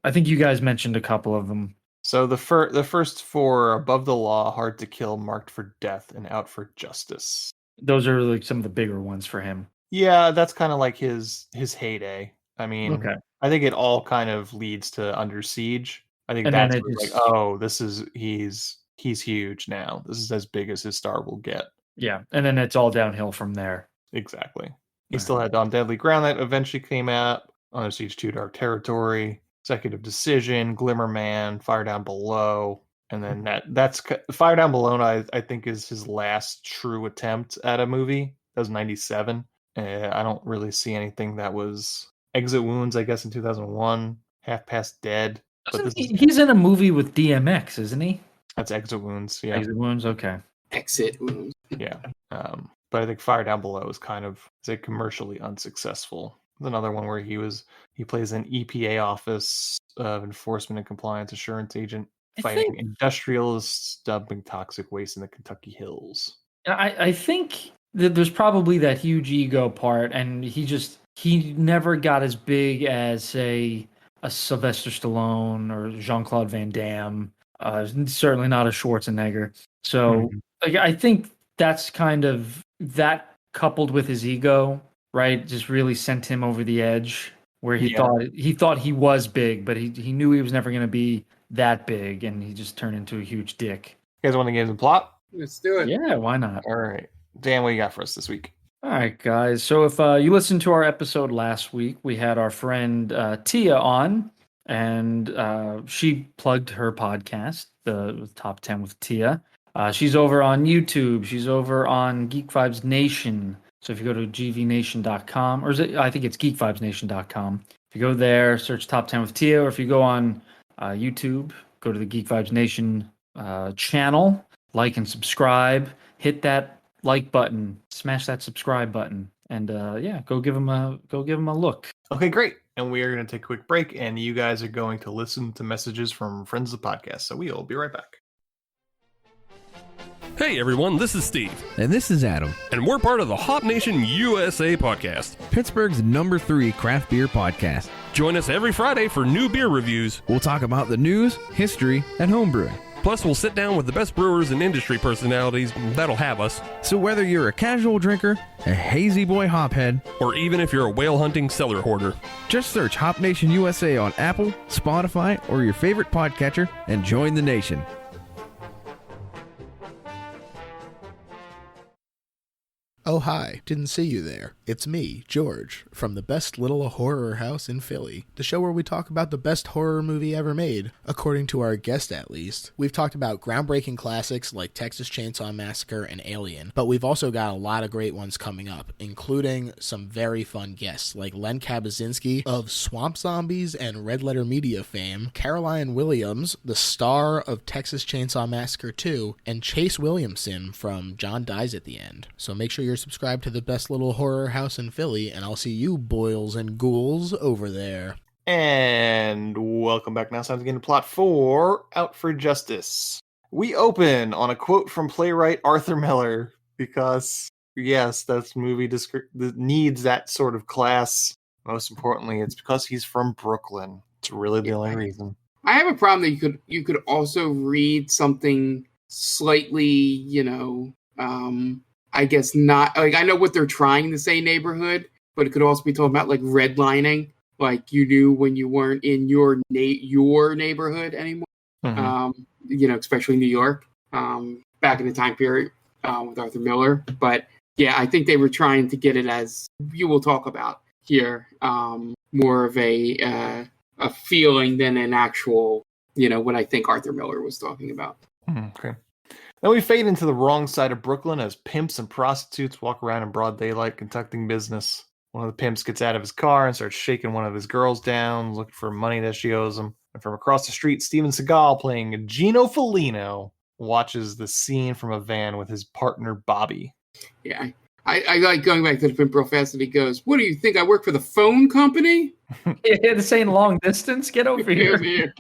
I think you guys mentioned a couple of them. So the first 4: Above the Law, Hard to Kill, Marked for Death, and Out for Justice. Those are like some of the bigger ones for him. Yeah, that's kind of like his heyday. I mean, Okay. I think it all kind of leads to Under Siege. I think And then that's it where it's just- like, oh, he's huge now. This is as big as his star will get. Yeah, and then it's all downhill from there. Exactly. He still had On Deadly Ground that eventually came out, Under Siege 2: Dark Territory, Executive Decision, Glimmer Man, Fire Down Below, and then that's Fire Down Below. I think is his last true attempt at a movie. That was 97. I don't really see anything that was Exit Wounds, I guess, in 2001, Half Past Dead. But He's in a movie with DMX, isn't he? That's Exit Wounds, yeah. Exit Wounds, okay. Exit Wounds. Yeah. But I think Fire Down Below is kind of commercially unsuccessful. There's another one where he plays an EPA office of enforcement and compliance assurance agent fighting industrialists dumping toxic waste in the Kentucky hills. I think that there's probably that huge ego part, and he never got as big as, say, a Sylvester Stallone or Jean-Claude Van Damme. Certainly not a Schwarzenegger. So I think that's kind of that coupled with his ego, right? Just really sent him over the edge where he thought he was big, but he knew he was never going to be that big, and he just turned into a huge dick. You guys want to get into the plot? Let's do it. Yeah, why not? All right. Dan, what you got for us this week? All right, guys. So if you listened to our episode last week, we had our friend Tia on, and she plugged her podcast, the Top 10 with Tia. She's over on YouTube. She's over on Geek Vibes Nation. So if you go to gvnation.com, or I think it's geekvibesnation.com. If you go there, search Top 10 with Tia, or if you go on YouTube, go to the Geek Vibes Nation channel, like and subscribe, hit that like button, smash that subscribe button, and go give them a look. Okay, great. And we are going to take a quick break, and you guys are going to listen to messages from friends of the podcast. So we will be right back. Hey everyone, this is Steve. And this is Adam. And we're part of the Hop Nation USA podcast, Pittsburgh's #3 craft beer podcast. Join us every Friday for new beer reviews. We'll talk about the news, history, and homebrewing. Plus, we'll sit down with the best brewers and industry personalities that'll have us. So whether you're a casual drinker, a hazy boy hophead, or even if you're a whale hunting cellar hoarder, just search Hop Nation USA on Apple, Spotify, or your favorite podcatcher and join the nation. Oh, hi. Didn't see you there. It's me, George, from the best little horror house in Philly, the show where we talk about the best horror movie ever made, according to our guest at least. We've talked about groundbreaking classics like Texas Chainsaw Massacre and Alien, but we've also got a lot of great ones coming up, including some very fun guests like Len Kabaczynski of Swamp Zombies and Red Letter Media fame, Caroline Williams, the star of Texas Chainsaw Massacre 2, and Chase Williamson from John Dies at the End. So make sure you're subscribed to the best little horror house in Philly, and I'll see you boils and ghouls over there. And welcome back. Now it's time to get into plot 4, Out for Justice. We open on a quote from playwright Arthur Miller, because, yes, that movie needs that sort of class. Most importantly, it's because he's from Brooklyn. It's really the only reason. I have a problem that you could also read something slightly, I guess not, like, I know what they're trying to say neighborhood, but it could also be talking about like redlining, like you knew when you weren't in your neighborhood anymore. Especially New York, back in the time period with Arthur Miller. But yeah, I think they were trying to get it, as you will talk about here, more of a feeling than an actual, what I think Arthur Miller was talking about. Okay. Then we fade into the wrong side of Brooklyn as pimps and prostitutes walk around in broad daylight conducting business. One of the pimps gets out of his car and starts shaking one of his girls down, looking for money that she owes him. And from across the street, Steven Seagal, playing Gino Felino, watches the scene from a van with his partner Bobby. Yeah, I like going back to the pimp real fast, and he goes, "What do you think? I work for the phone company?" Yeah, this ain't long distance. Get over here.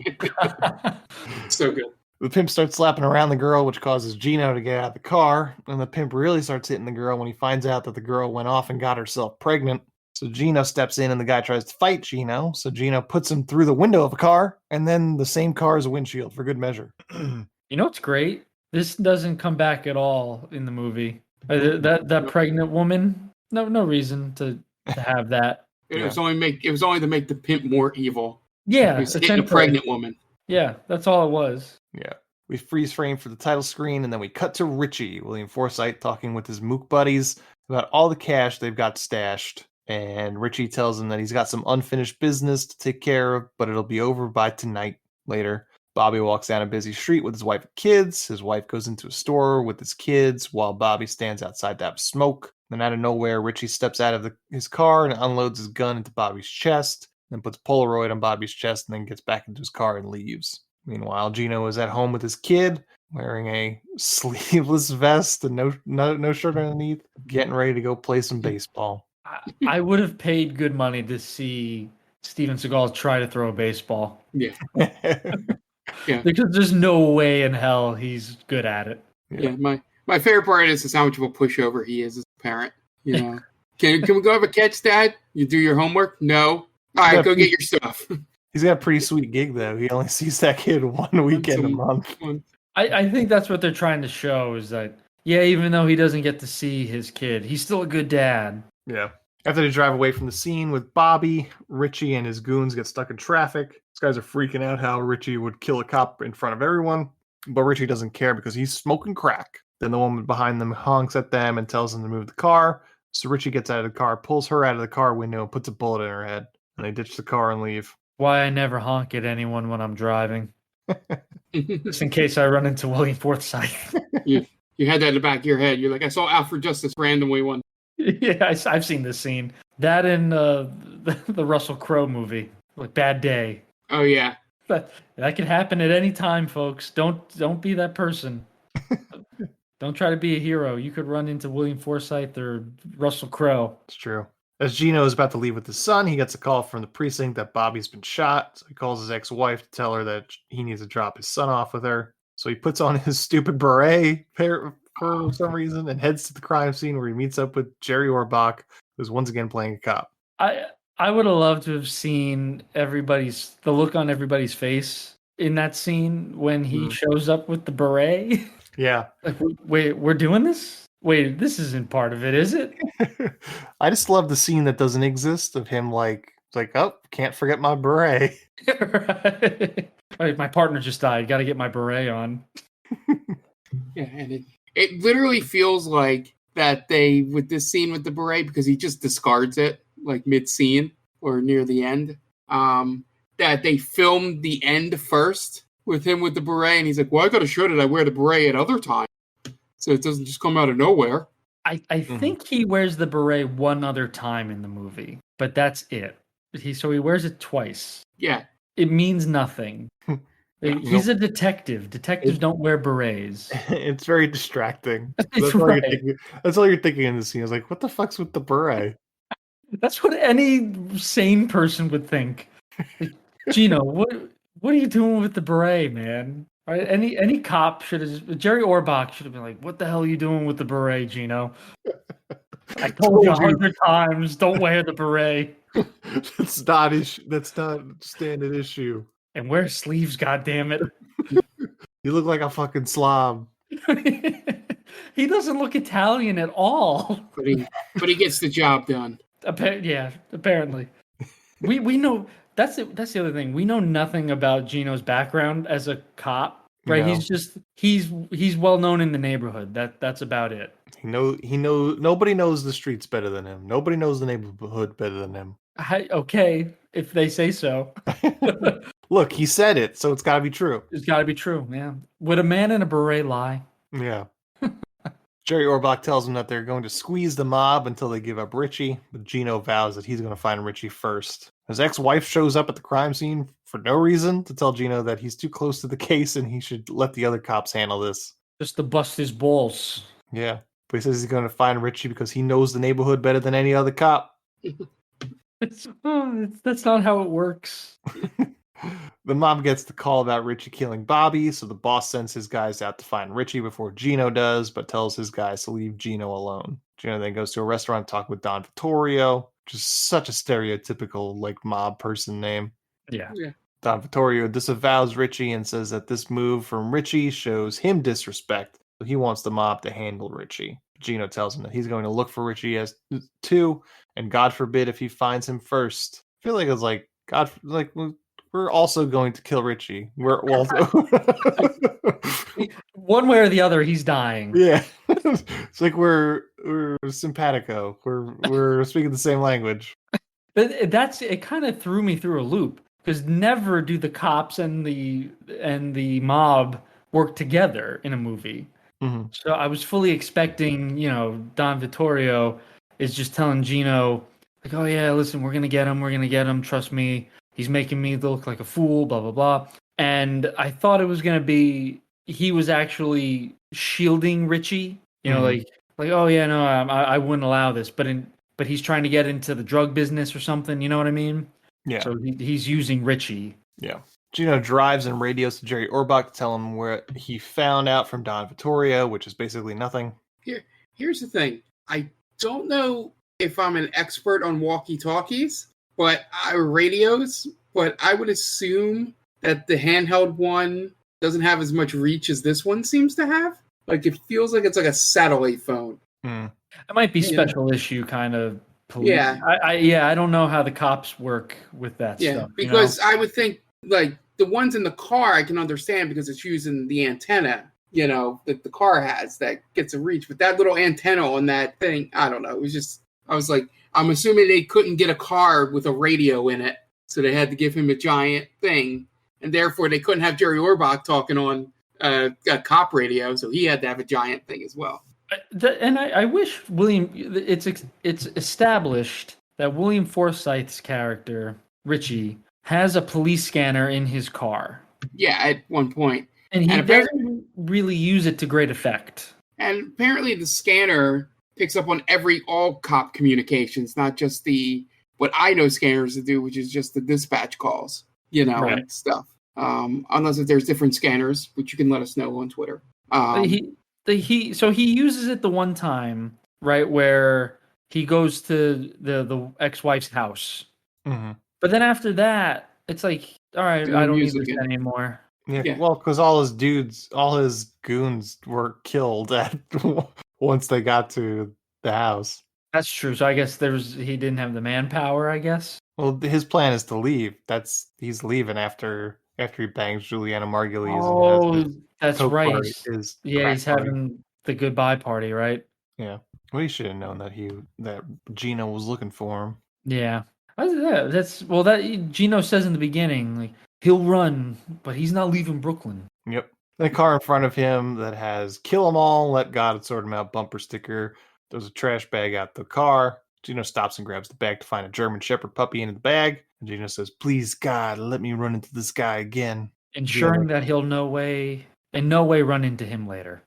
So good. The pimp starts slapping around the girl, which causes Gino to get out of the car. And the pimp really starts hitting the girl when he finds out that the girl went off and got herself pregnant. So Gino steps in and the guy tries to fight Gino. So Gino puts him through the window of a car and then the same car as a windshield for good measure. You know what's great? This doesn't come back at all in the movie. That pregnant woman, no reason to have that. It was only to make the pimp more evil. Yeah, he was hitting a pregnant woman. Yeah, that's all it was. Yeah. We freeze frame for the title screen, and then we cut to Richie, William Forsythe, talking with his mook buddies about all the cash they've got stashed. And Richie tells him that he's got some unfinished business to take care of, but it'll be over by tonight. Later, Bobby walks down a busy street with his wife and kids. His wife goes into a store with his kids, while Bobby stands outside to have smoke. Then out of nowhere, Richie steps out of his car and unloads his gun into Bobby's chest, then puts Polaroid on Bobby's chest, and then gets back into his car and leaves. Meanwhile, Gino is at home with his kid, wearing a sleeveless vest and no shirt underneath, getting ready to go play some baseball. I would have paid good money to see Steven Seagal try to throw a baseball. Yeah. Yeah. Because there's no way in hell he's good at it. Yeah. My favorite part is how much of a pushover he is as a parent. You know, can we go have a catch, Dad? You do your homework? No. All right, go get your stuff. He's got a pretty sweet gig, though. He only sees that kid one weekend a month. I think that's what they're trying to show is that, yeah, even though he doesn't get to see his kid, he's still a good dad. Yeah. After they drive away from the scene with Bobby, Richie and his goons get stuck in traffic. These guys are freaking out how Richie would kill a cop in front of everyone, but Richie doesn't care because he's smoking crack. Then the woman behind them honks at them and tells them to move the car. So Richie gets out of the car, pulls her out of the car window, and puts a bullet in her head. And they ditch the car and leave. Why I never honk at anyone when I'm driving. Just in case I run into William Forsythe. You had that in the back of your head. You're like, I saw Out for Justice randomly one. Yeah, I've seen this scene. That in the Russell Crowe movie, like Bad Day. Oh yeah, that could happen at any time, folks. Don't be that person. Don't try to be a hero. You could run into William Forsythe or Russell Crowe. It's true. As Gino is about to leave with his son, he gets a call from the precinct that Bobby's been shot. So he calls his ex-wife to tell her that he needs to drop his son off with her. So he puts on his stupid beret for some reason and heads to the crime scene where he meets up with Jerry Orbach, who's once again playing a cop. I would have loved to have seen the look on everybody's face in that scene when he shows up with the beret. Yeah. Like, wait, we're doing this? Wait, this isn't part of it, is it? I just love the scene that doesn't exist of him like, oh, can't forget my beret. Right. My partner just died. Got to get my beret on. Yeah, and it literally feels like that they, with this scene with the beret, because he just discards it like mid-scene or near the end, that they filmed the end first with him with the beret, and he's like, well, I got to show that I wear the beret at other times, so it doesn't just come out of nowhere. I think he wears the beret one other time in the movie, but that's it. So he wears it twice. Yeah. It means nothing. He's a detective. Detectives don't wear berets. It's very distracting. That's all you're thinking in the scene. I was like, what the fuck's with the beret? That's what any sane person would think. Gino, what are you doing with the beret, man? Right? Any cop should have. Jerry Orbach should have been like, "What the hell are you doing with the beret, Gino?" I told you 100 times, don't wear the beret. That's not a standard issue. And wear sleeves, goddammit. You look like a fucking slob. He doesn't look Italian at all. But he gets the job done. Yeah, apparently. We know that's the other thing. We know nothing about Gino's background as a cop, right? No. He's well known in the neighborhood. That's about it. Nobody knows the streets better than him. Nobody knows the neighborhood better than him. Okay, if they say so. Look, he said it, so it's got to be true. It's got to be true, yeah. Would a man in a beret lie? Yeah. Jerry Orbach tells him that they're going to squeeze the mob until they give up Richie, but Gino vows that he's going to find Richie first. His ex-wife shows up at the crime scene for no reason to tell Gino that he's too close to the case and he should let the other cops handle this. Just to bust his balls. Yeah, but he says he's going to find Richie because he knows the neighborhood better than any other cop. That's not how it works. The mob gets the call about Richie killing Bobby, so the boss sends his guys out to find Richie before Gino does, but tells his guys to leave Gino alone. Gino then goes to a restaurant to talk with Don Vittorio, which is such a stereotypical mob person name. Yeah. Don Vittorio disavows Richie and says that this move from Richie shows him disrespect, so he wants the mob to handle Richie. Gino tells him that he's going to look for Richie as too, and God forbid if he finds him first. I feel like it's we're also going to kill Richie. We're also one way or the other, he's dying. Yeah, it's like we're simpatico. We're speaking the same language. But it kind of threw me through a loop because never do the cops and the mob work together in a movie. Mm-hmm. So I was fully expecting, Don Vittorio is just telling Gino, like, oh yeah, listen, we're gonna get him, trust me. He's making me look like a fool, blah, blah, blah. And I thought it was going to be, he was actually shielding Richie, like, oh yeah, no, I wouldn't allow this. But he's trying to get into the drug business or something. You know what I mean? Yeah. So he's using Richie. Yeah. Gino drives and radios to Jerry Orbach to tell him where he found out from Don Vittorio, which is basically nothing. Here's the thing. I don't know if I'm an expert on walkie-talkies, but radios, but I would assume that the handheld one doesn't have as much reach as this one seems to have. Like, it feels like it's like a satellite phone. Mm. It might be special issue kind of police. Yeah. I don't know how the cops work with that stuff. Because I would think, like, the ones in the car I can understand because it's using the antenna, that the car has that gets a reach. But that little antenna on that thing, I don't know. It was just, I was like, I'm assuming they couldn't get a car with a radio in it, so they had to give him a giant thing, and therefore they couldn't have Jerry Orbach talking on a cop radio, so he had to have a giant thing as well. And I wish William. It's established that William Forsythe's character Richie has a police scanner in his car. Yeah, at one point, and he doesn't really use it to great effect. And apparently, the scanner picks up on all cop communications, not just what I know scanners to do, which is just the dispatch calls, right. and stuff. Unless if there's different scanners, which you can let us know on Twitter. So he uses it the one time, right, where he goes to the ex-wife's house. Mm-hmm. But then after that, it's like, all right, I don't need this anymore. Yeah, well, because all his goons were killed once they got to the house. That's true. So I guess he didn't have the manpower, I guess. Well, his plan is to leave. He's leaving after he bangs Juliana Margulies. Oh, that's right. He's having the goodbye party, right? Yeah. Well, he should have known that Gino was looking for him. Yeah. That Gino says in the beginning, like, he'll run, but he's not leaving Brooklyn. Yep. The car in front of him that has "Kill 'em all, let God sort 'em out" bumper sticker. There's a trash bag out the car. Gino stops and grabs the bag to find a German Shepherd puppy in the bag. And Gino says, "Please, God, let me run into this guy again." Ensuring that he'll in no way run into him later.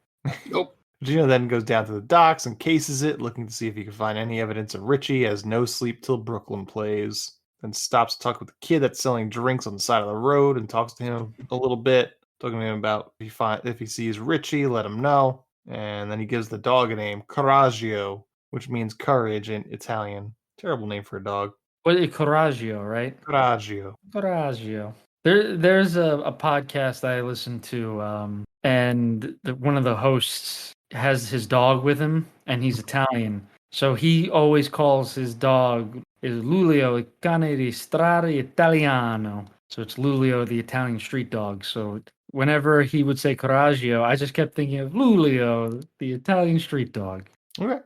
Nope. Gino then goes down to the docks and cases it, looking to see if he can find any evidence of Richie as No Sleep Till Brooklyn plays. Then stops to talk with the kid that's selling drinks on the side of the road and talks to him a little bit, talking to him about if he sees Richie, let him know. And then he gives the dog a name, Coraggio, which means courage in Italian. Terrible name for a dog. Coraggio, right? Coraggio. There's a podcast I listen to, and one of the hosts has his dog with him, and he's Italian. So he always calls his dog is Lulio, il cane di strada italiano. So it's Lulio, the Italian street dog. So whenever he would say Coraggio, I just kept thinking of Lulio, the Italian street dog. Okay.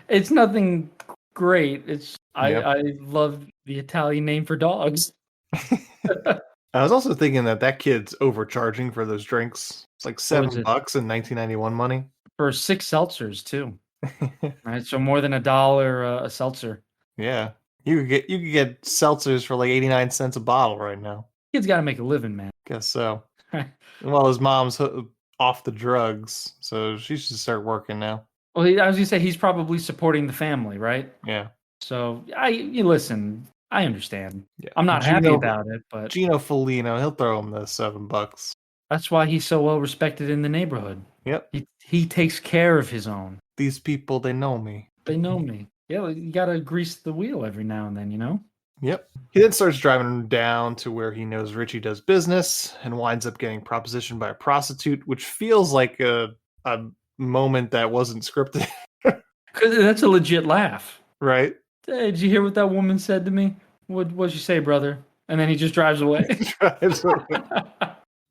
It's nothing great. I love the Italian name for dogs. I was also thinking that kid's overcharging for those drinks. It's like What was $7 it? in 1991 money. For 6 seltzers too. Right, so more than $1 a seltzer. Yeah, you could get seltzers for like 89 cents a bottle right now. Kid's got to make a living, man. Guess so. Well, his mom's off the drugs, so she should start working now. Well, I was gonna say he's probably supporting the family, right? Yeah. So you listen. I understand. Yeah. I'm not happy about it, but Gino Felino, he'll throw him the $7. that's why he's so well respected in the neighborhood. Yep. He takes care of his own. These people, they know me. They know me. Yeah, you gotta grease the wheel every now and then, you know? Yep. He then starts driving down to where he knows Richie does business and winds up getting propositioned by a prostitute, which feels like a moment that wasn't scripted. Because that's a legit laugh. Right? Hey, did you hear what that woman said to me? What'd you say, brother? And then he just drives away.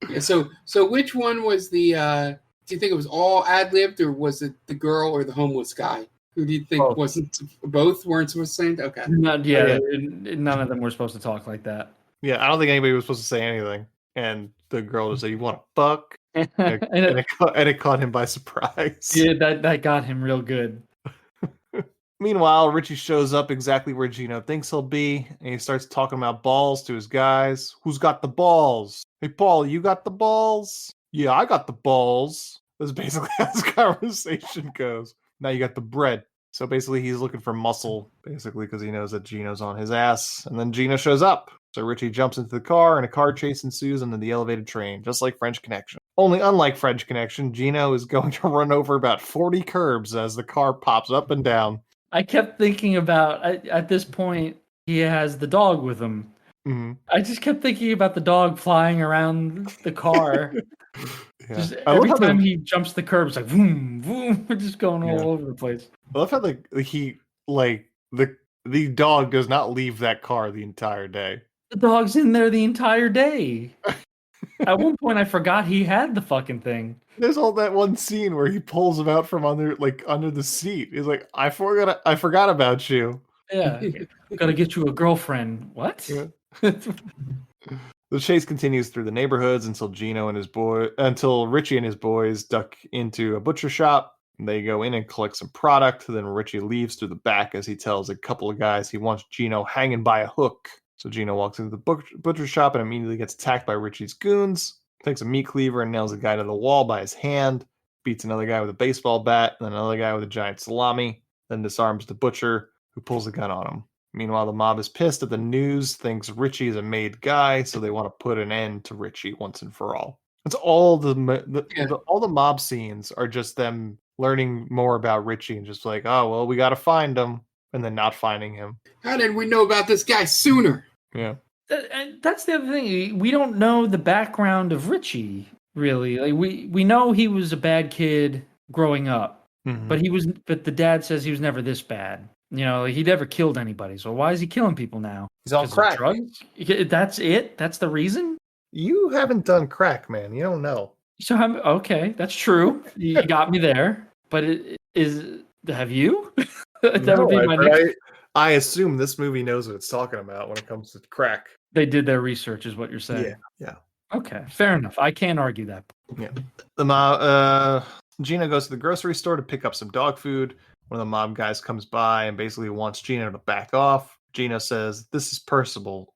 Yeah, so which one was the do you think it was all ad-libbed, or was it the girl or the homeless guy? Who do you think wasn't both weren't supposed to say? Okay. None of them were supposed to talk like that. Yeah, I don't think anybody was supposed to say anything. And the girl just said, "You want to fuck?" and it caught him by surprise. Yeah, that got him real good. Meanwhile, Richie shows up exactly where Gino thinks he'll be, and he starts talking about balls to his guys. Who's got the balls? Hey, Paul, you got the balls? Yeah, I got the balls. That's basically how this conversation goes. Now you got the bread. So basically, he's looking for muscle, basically, because he knows that Gino's on his ass. And then Gino shows up. So Richie jumps into the car, and a car chase ensues under the elevated train, just like French Connection. Only unlike French Connection, Gino is going to run over about 40 curbs as the car pops up and down. I kept thinking about, at this point, he has the dog with him. Mm-hmm. I just kept thinking about the dog flying around the car. Yeah. Just every time he jumps the curb, it's like boom, boom, just going all over the place. I love how the dog does not leave that car the entire day. The dog's in there the entire day. At one point, I forgot he had the fucking thing. There's all that one scene where he pulls him out from under the seat. He's like, I forgot about you. Yeah, gotta get you a girlfriend. What? Yeah. The chase continues through the neighborhoods until Richie and his boys duck into a butcher shop. They go in and collect some product. Then Richie leaves through the back as he tells a couple of guys he wants Gino hanging by a hook. So Gino walks into the butcher shop and immediately gets attacked by Richie's goons. Takes a meat cleaver and nails a guy to the wall by his hand. Beats another guy with a baseball bat and another guy with a giant salami. Then disarms the butcher, who pulls a gun on him. Meanwhile, the mob is pissed at the news, thinks Richie is a made guy, so they want to put an end to Richie once and for all. It's all all the mob scenes are just them learning more about Richie and just like, oh, well, we got to find him, and then not finding him. How did we know about this guy sooner? Yeah. That's the other thing. We don't know the background of Richie, really. Like we know he was a bad kid growing up, but the dad says he was never this bad. You know, he never killed anybody. So why is he killing people now? He's on crack. Drugs? That's it? That's the reason? You haven't done crack, man. You don't know. So okay, that's true. You got me there. But have you? That would be my next. I assume this movie knows what it's talking about when it comes to crack. They did their research, is what you're saying. Yeah. Okay, fair enough. I can't argue that. Yeah. Gino goes to the grocery store to pick up some dog food. One of the mob guys comes by and basically wants Gino to back off. Gino says this is personal,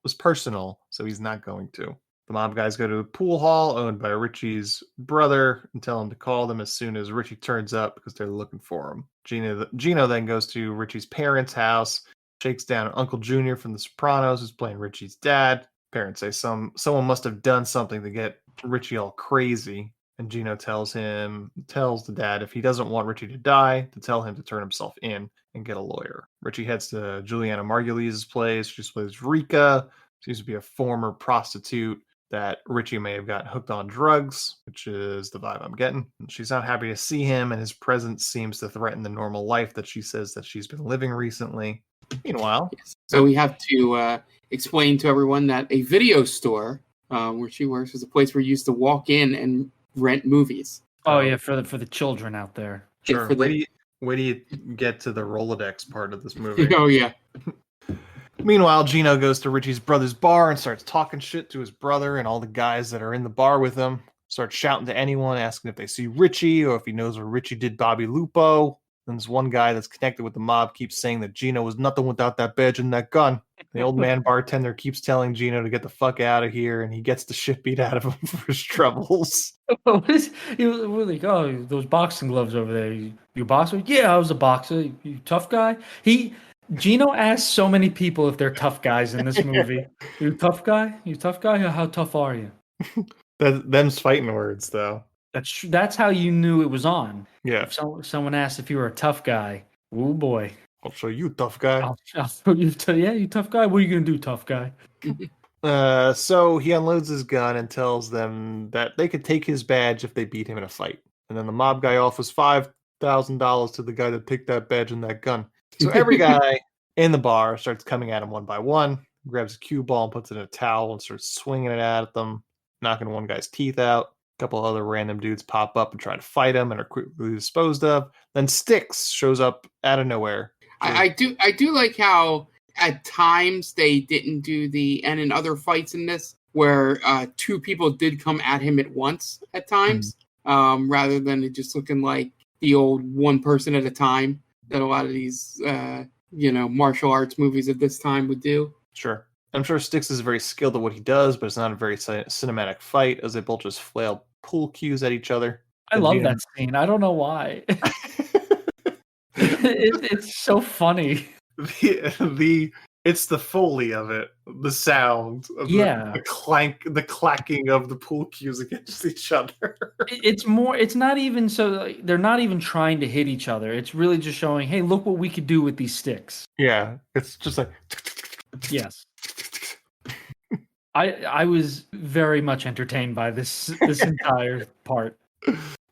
so he's not going to. The mob guys go to a pool hall owned by Richie's brother and tell him to call them as soon as Richie turns up because they're looking for him. Gino then goes to Richie's parents' house, shakes down Uncle Junior from The Sopranos, who's playing Richie's dad. Parents say someone must have done something to get Richie all crazy. And Gino tells the dad if he doesn't want Richie to die, to tell him to turn himself in and get a lawyer. Richie heads to Juliana Margulies' place. She plays Rika. She used to be a former prostitute that Richie may have gotten hooked on drugs, which is the vibe I'm getting. And she's not happy to see him, and his presence seems to threaten the normal life that she says that she's been living recently. Meanwhile, so we have to explain to everyone that a video store where she works is a place where you used to walk in and rent movies. Oh yeah, for the children out there. Sure. Where do you get to the Rolodex part of this movie? Oh yeah. Meanwhile, Gino goes to Richie's brother's bar and starts talking shit to his brother and all the guys that are in the bar with him. starts shouting to anyone, asking if they see Richie or if he knows where Richie did Bobby Lupo. Then this one guy that's connected with the mob keeps saying that Gino was nothing without that badge and that gun. The old man bartender keeps telling Gino to get the fuck out of here, and he gets the shit beat out of him for his troubles. What is he was like? Oh, those boxing gloves over there. You a boxer? Yeah, I was a boxer. You tough guy? Gino asks so many people if they're tough guys in this movie. You tough guy? You tough guy? How tough are you? Them's fighting words, though. That's how you knew it was on. Yeah. If someone asked if you were a tough guy, oh boy. I'll show you, tough guy. I'll show you. Yeah, you tough guy. What are you gonna do, tough guy? So he unloads his gun and tells them that they could take his badge if they beat him in a fight. And then the mob guy offers $5,000 to the guy to take that badge and that gun. So every guy in the bar starts coming at him one by one, grabs a cue ball and puts it in a towel and starts swinging it at them, knocking one guy's teeth out. A couple other random dudes pop up and try to fight him and are quickly disposed of. Then Styx shows up out of nowhere. I do like how at times they didn't do and in other fights in this where two people did come at him at once at times, rather than it just looking like the old one person at a time that a lot of these martial arts movies of this time would do. Sure. I'm sure Styx is very skilled at what he does, but it's not a very cinematic fight as they both just flail pool cues at each other. I love that scene. I don't know why. It's so funny. It's the Foley of it, the sound of the clank, the clacking of the pool cues against each other. It's not even so they're not even trying to hit each other. It's really just showing, hey, look what we could do with these sticks. Yeah, it's just like yes. I was very much entertained by this entire part.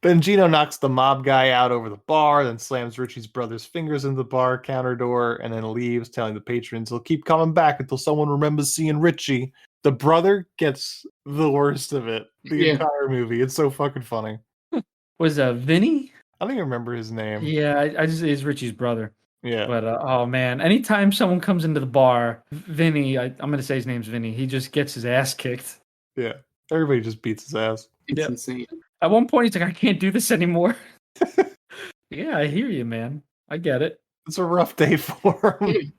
Then Gino knocks the mob guy out over the bar, then slams Richie's brother's fingers into the bar counter door, and then leaves, telling the patrons he'll keep coming back until someone remembers seeing Richie. The brother gets the worst of it the entire movie. It's so fucking funny. Was Vinny? I don't even remember his name. Yeah, I just is Richie's brother. Yeah. But oh man, anytime someone comes into the bar, Vinny, I'm going to say his name's Vinny. He just gets his ass kicked. Yeah, everybody just beats his ass. It's insane. At one point, he's like, I can't do this anymore. Yeah, I hear you, man. I get it. It's a rough day for him.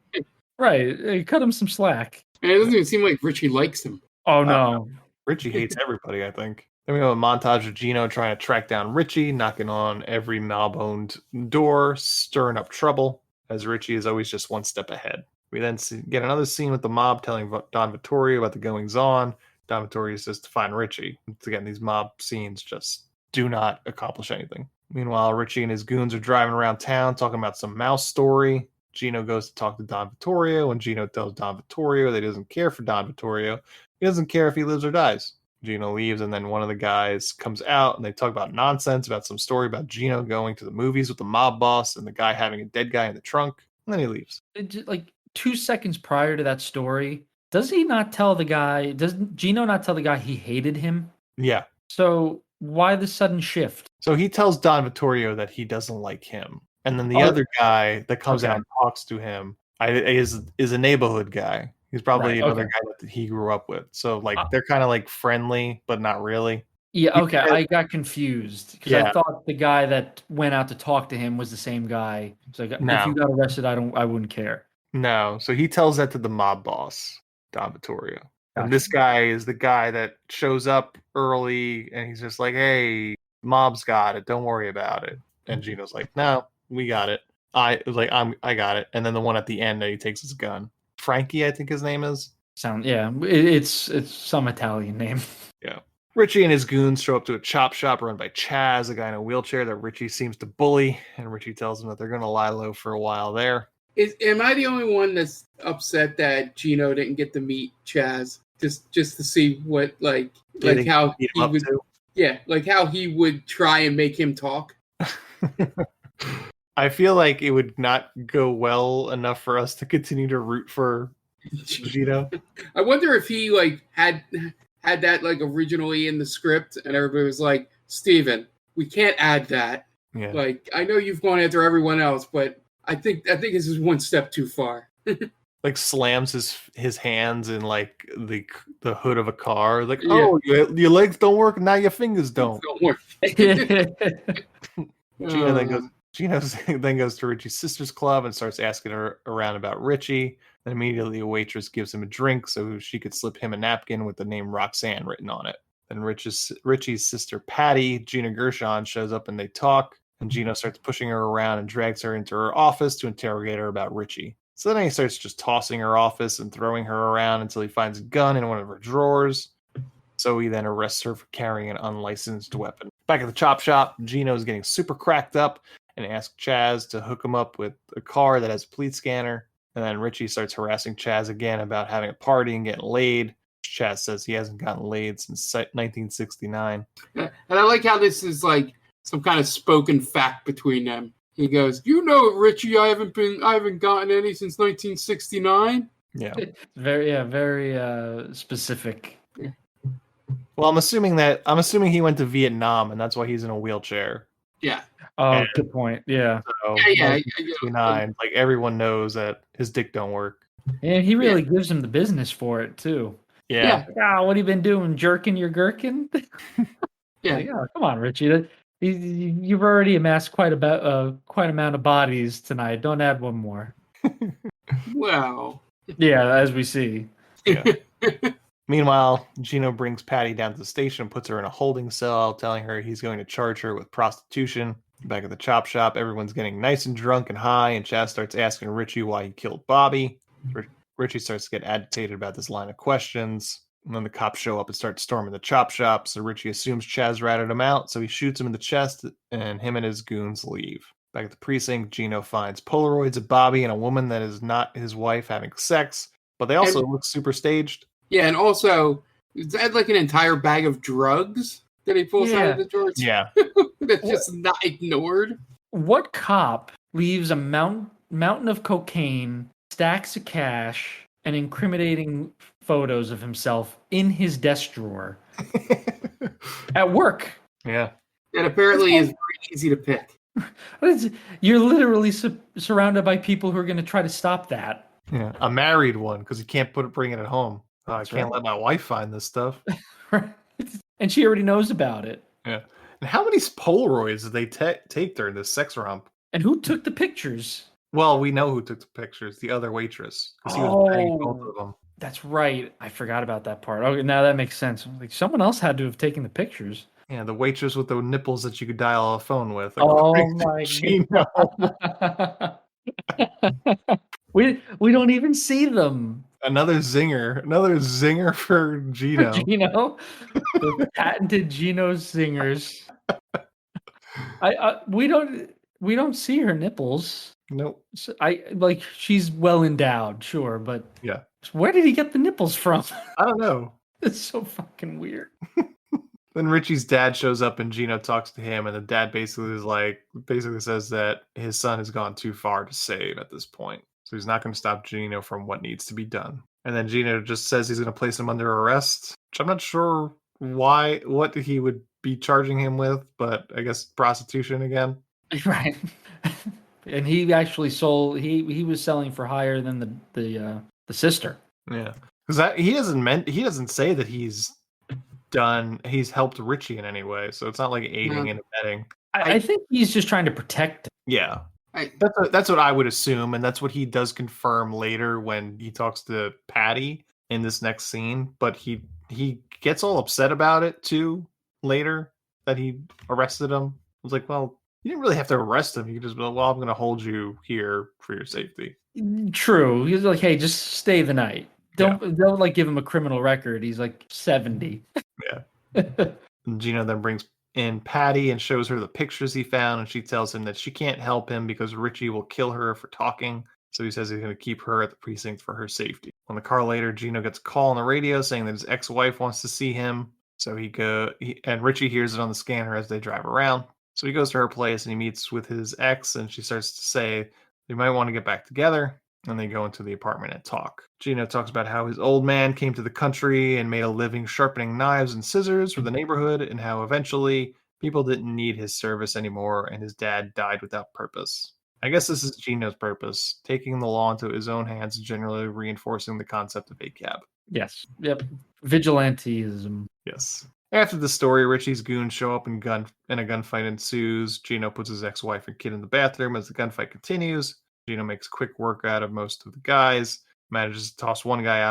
Right. Hey, cut him some slack. And it doesn't even seem like Richie likes him. Oh, no. Richie hates everybody, I think. Then we have a montage of Gino trying to track down Richie, knocking on every mob-owned door, stirring up trouble, as Richie is always just one step ahead. We then get another scene with the mob telling Don Vittorio about the goings-on. Don Vittorio says to find Richie. Again, these mob scenes just do not accomplish anything. Meanwhile, Richie and his goons are driving around town talking about some mouse story. Gino goes to talk to Don Vittorio, and Gino tells Don Vittorio that he doesn't care for Don Vittorio. He doesn't care if he lives or dies. Gino leaves, and then one of the guys comes out, and they talk about nonsense, about some story about Gino going to the movies with the mob boss and the guy having a dead guy in the trunk, and then he leaves. Like 2 seconds prior to that story, does Gino not tell the guy he hated him? Yeah. So why the sudden shift? So he tells Don Vittorio that he doesn't like him. And then the other guy that comes out and talks to him is a neighborhood guy. He's probably another guy that he grew up with. So they're kind of like friendly, but not really. Yeah, okay. I got confused because I thought the guy that went out to talk to him was the same guy. It's like, if you got arrested, I wouldn't care. No. So he tells that to the mob boss, Don Vittorio. Gotcha. And this guy is the guy that shows up early and he's just like, hey, mob's got it. Don't worry about it. And Gino's like, no, we got it. I got it. And then the one at the end that he takes his gun. Frankie, I think his name is. It's some Italian name. Yeah. Richie and his goons show up to a chop shop run by Chaz, a guy in a wheelchair that Richie seems to bully. And Richie tells him that they're going to lie low for a while there. Am I the only one that's upset that Gino didn't get to meet Chaz just to see what how he would how he would try and make him talk? I feel like it would not go well enough for us to continue to root for Gino. I wonder if he had that originally in the script and everybody was like, Steven, we can't add that. Yeah. I know you've gone after everyone else, but I think this is one step too far. like slams his hands in like the hood of a car. Like, oh, your legs don't work, now your fingers don't. Gino then goes to Richie's sister's club and starts asking her around about Richie. Then immediately a waitress gives him a drink so she could slip him a napkin with the name Roxanne written on it. Then Richie's sister Patty, Gina Gershon, shows up and they talk. And Gino starts pushing her around and drags her into her office to interrogate her about Richie. So then he starts just tossing her office and throwing her around until he finds a gun in one of her drawers. So he then arrests her for carrying an unlicensed weapon. Back at the chop shop, Gino is getting super cracked up and asks Chaz to hook him up with a car that has a police scanner. And then Richie starts harassing Chaz again about having a party and getting laid. Chaz says he hasn't gotten laid since 1969. And I like how this is like some kind of spoken fact between them. He goes, "You know, Richie, I haven't gotten any since 1969." Yeah, very specific. Yeah. Well, I'm assuming he went to Vietnam and that's why he's in a wheelchair. Yeah. Oh, good point. Yeah. So, 1969, like everyone knows that his dick don't work. And he really gives him the business for it too. Yeah. What have you been doing? Jerking your gherkin? Yeah. Come on, Richie. You've already amassed quite amount of bodies tonight. Don't add one more. Wow. Yeah, as we see. Yeah. Meanwhile, Gino brings Patty down to the station and puts her in a holding cell, telling her he's going to charge her with prostitution. Back at the chop shop, everyone's getting nice and drunk and high, and Chaz starts asking Richie why he killed Bobby. Richie starts to get agitated about this line of questions. And then the cops show up and start storming the chop shop, so Richie assumes Chaz ratted him out, so he shoots him in the chest, and him and his goons leave. Back at the precinct, Gino finds Polaroids of Bobby and a woman that is not his wife having sex, but they also look super staged. Yeah, and also, is that like an entire bag of drugs that he pulls out of the drawers? Yeah. That's just not ignored. What cop leaves a mountain of cocaine, stacks of cash, and incriminating photos of himself in his desk drawer at work? Yeah. That apparently is very easy to pick. You're literally surrounded by people who are going to try to stop that. Yeah, a married one, because he can't bring it at home. I can't let my wife find this stuff. Right. And she already knows about it. Yeah. And how many Polaroids did they take during this sex romp? And who took the pictures? Well, we know who took the pictures. The other waitress. Because he was banging both of them. That's right. I forgot about that part. Okay, now that makes sense. Like someone else had to have taken the pictures. Yeah, the waitress with the nipples that you could dial a phone with. Like, oh my god. We don't even see them. Another zinger for Gino. The patented Gino zingers. We don't see her nipples. Nope. So she's well endowed, sure, but yeah. Where did he get the nipples from? I don't know. It's so fucking weird. Then Richie's dad shows up and Gino talks to him, and the dad basically says that his son has gone too far to save at this point. So he's not going to stop Gino from what needs to be done. And then Gino just says he's going to place him under arrest, which I'm not sure what he would be charging him with, but I guess prostitution again. Right. And he actually he was selling for higher than the sister. Yeah. Because he doesn't say that he's helped Richie in any way, so it's not like aiding and abetting. I think he's just trying to protect him. Yeah. That's what I would assume, and that's what he does confirm later when he talks to Patty in this next scene. But he gets all upset about it too later that he arrested him. I was like, well, you didn't really have to arrest him. You could just be like, well, I'm going to hold you here for your safety. True. He's like, hey, just stay the night. Don't like give him a criminal record. He's like 70. Yeah. And Gino then brings in Patty and shows her the pictures he found, and she tells him that she can't help him because Richie will kill her for talking. So he says he's going to keep her at the precinct for her safety. On the car later, Gino gets a call on the radio saying that his ex-wife wants to see him. So and Richie hears it on the scanner as they drive around. So he goes to her place and he meets with his ex, and she starts to say they might want to get back together. And they go into the apartment and talk. Gino talks about how his old man came to the country and made a living sharpening knives and scissors for the neighborhood, and how eventually people didn't need his service anymore and his dad died without purpose. I guess this is Gino's purpose, taking the law into his own hands and generally reinforcing the concept of ACAB. Yes. Yep. Vigilantism. Yes. After the story, Richie's goons show up and a gunfight ensues. Gino puts his ex-wife and kid in the bathroom as the gunfight continues. Gino makes quick work out of most of the guys, manages to toss one guy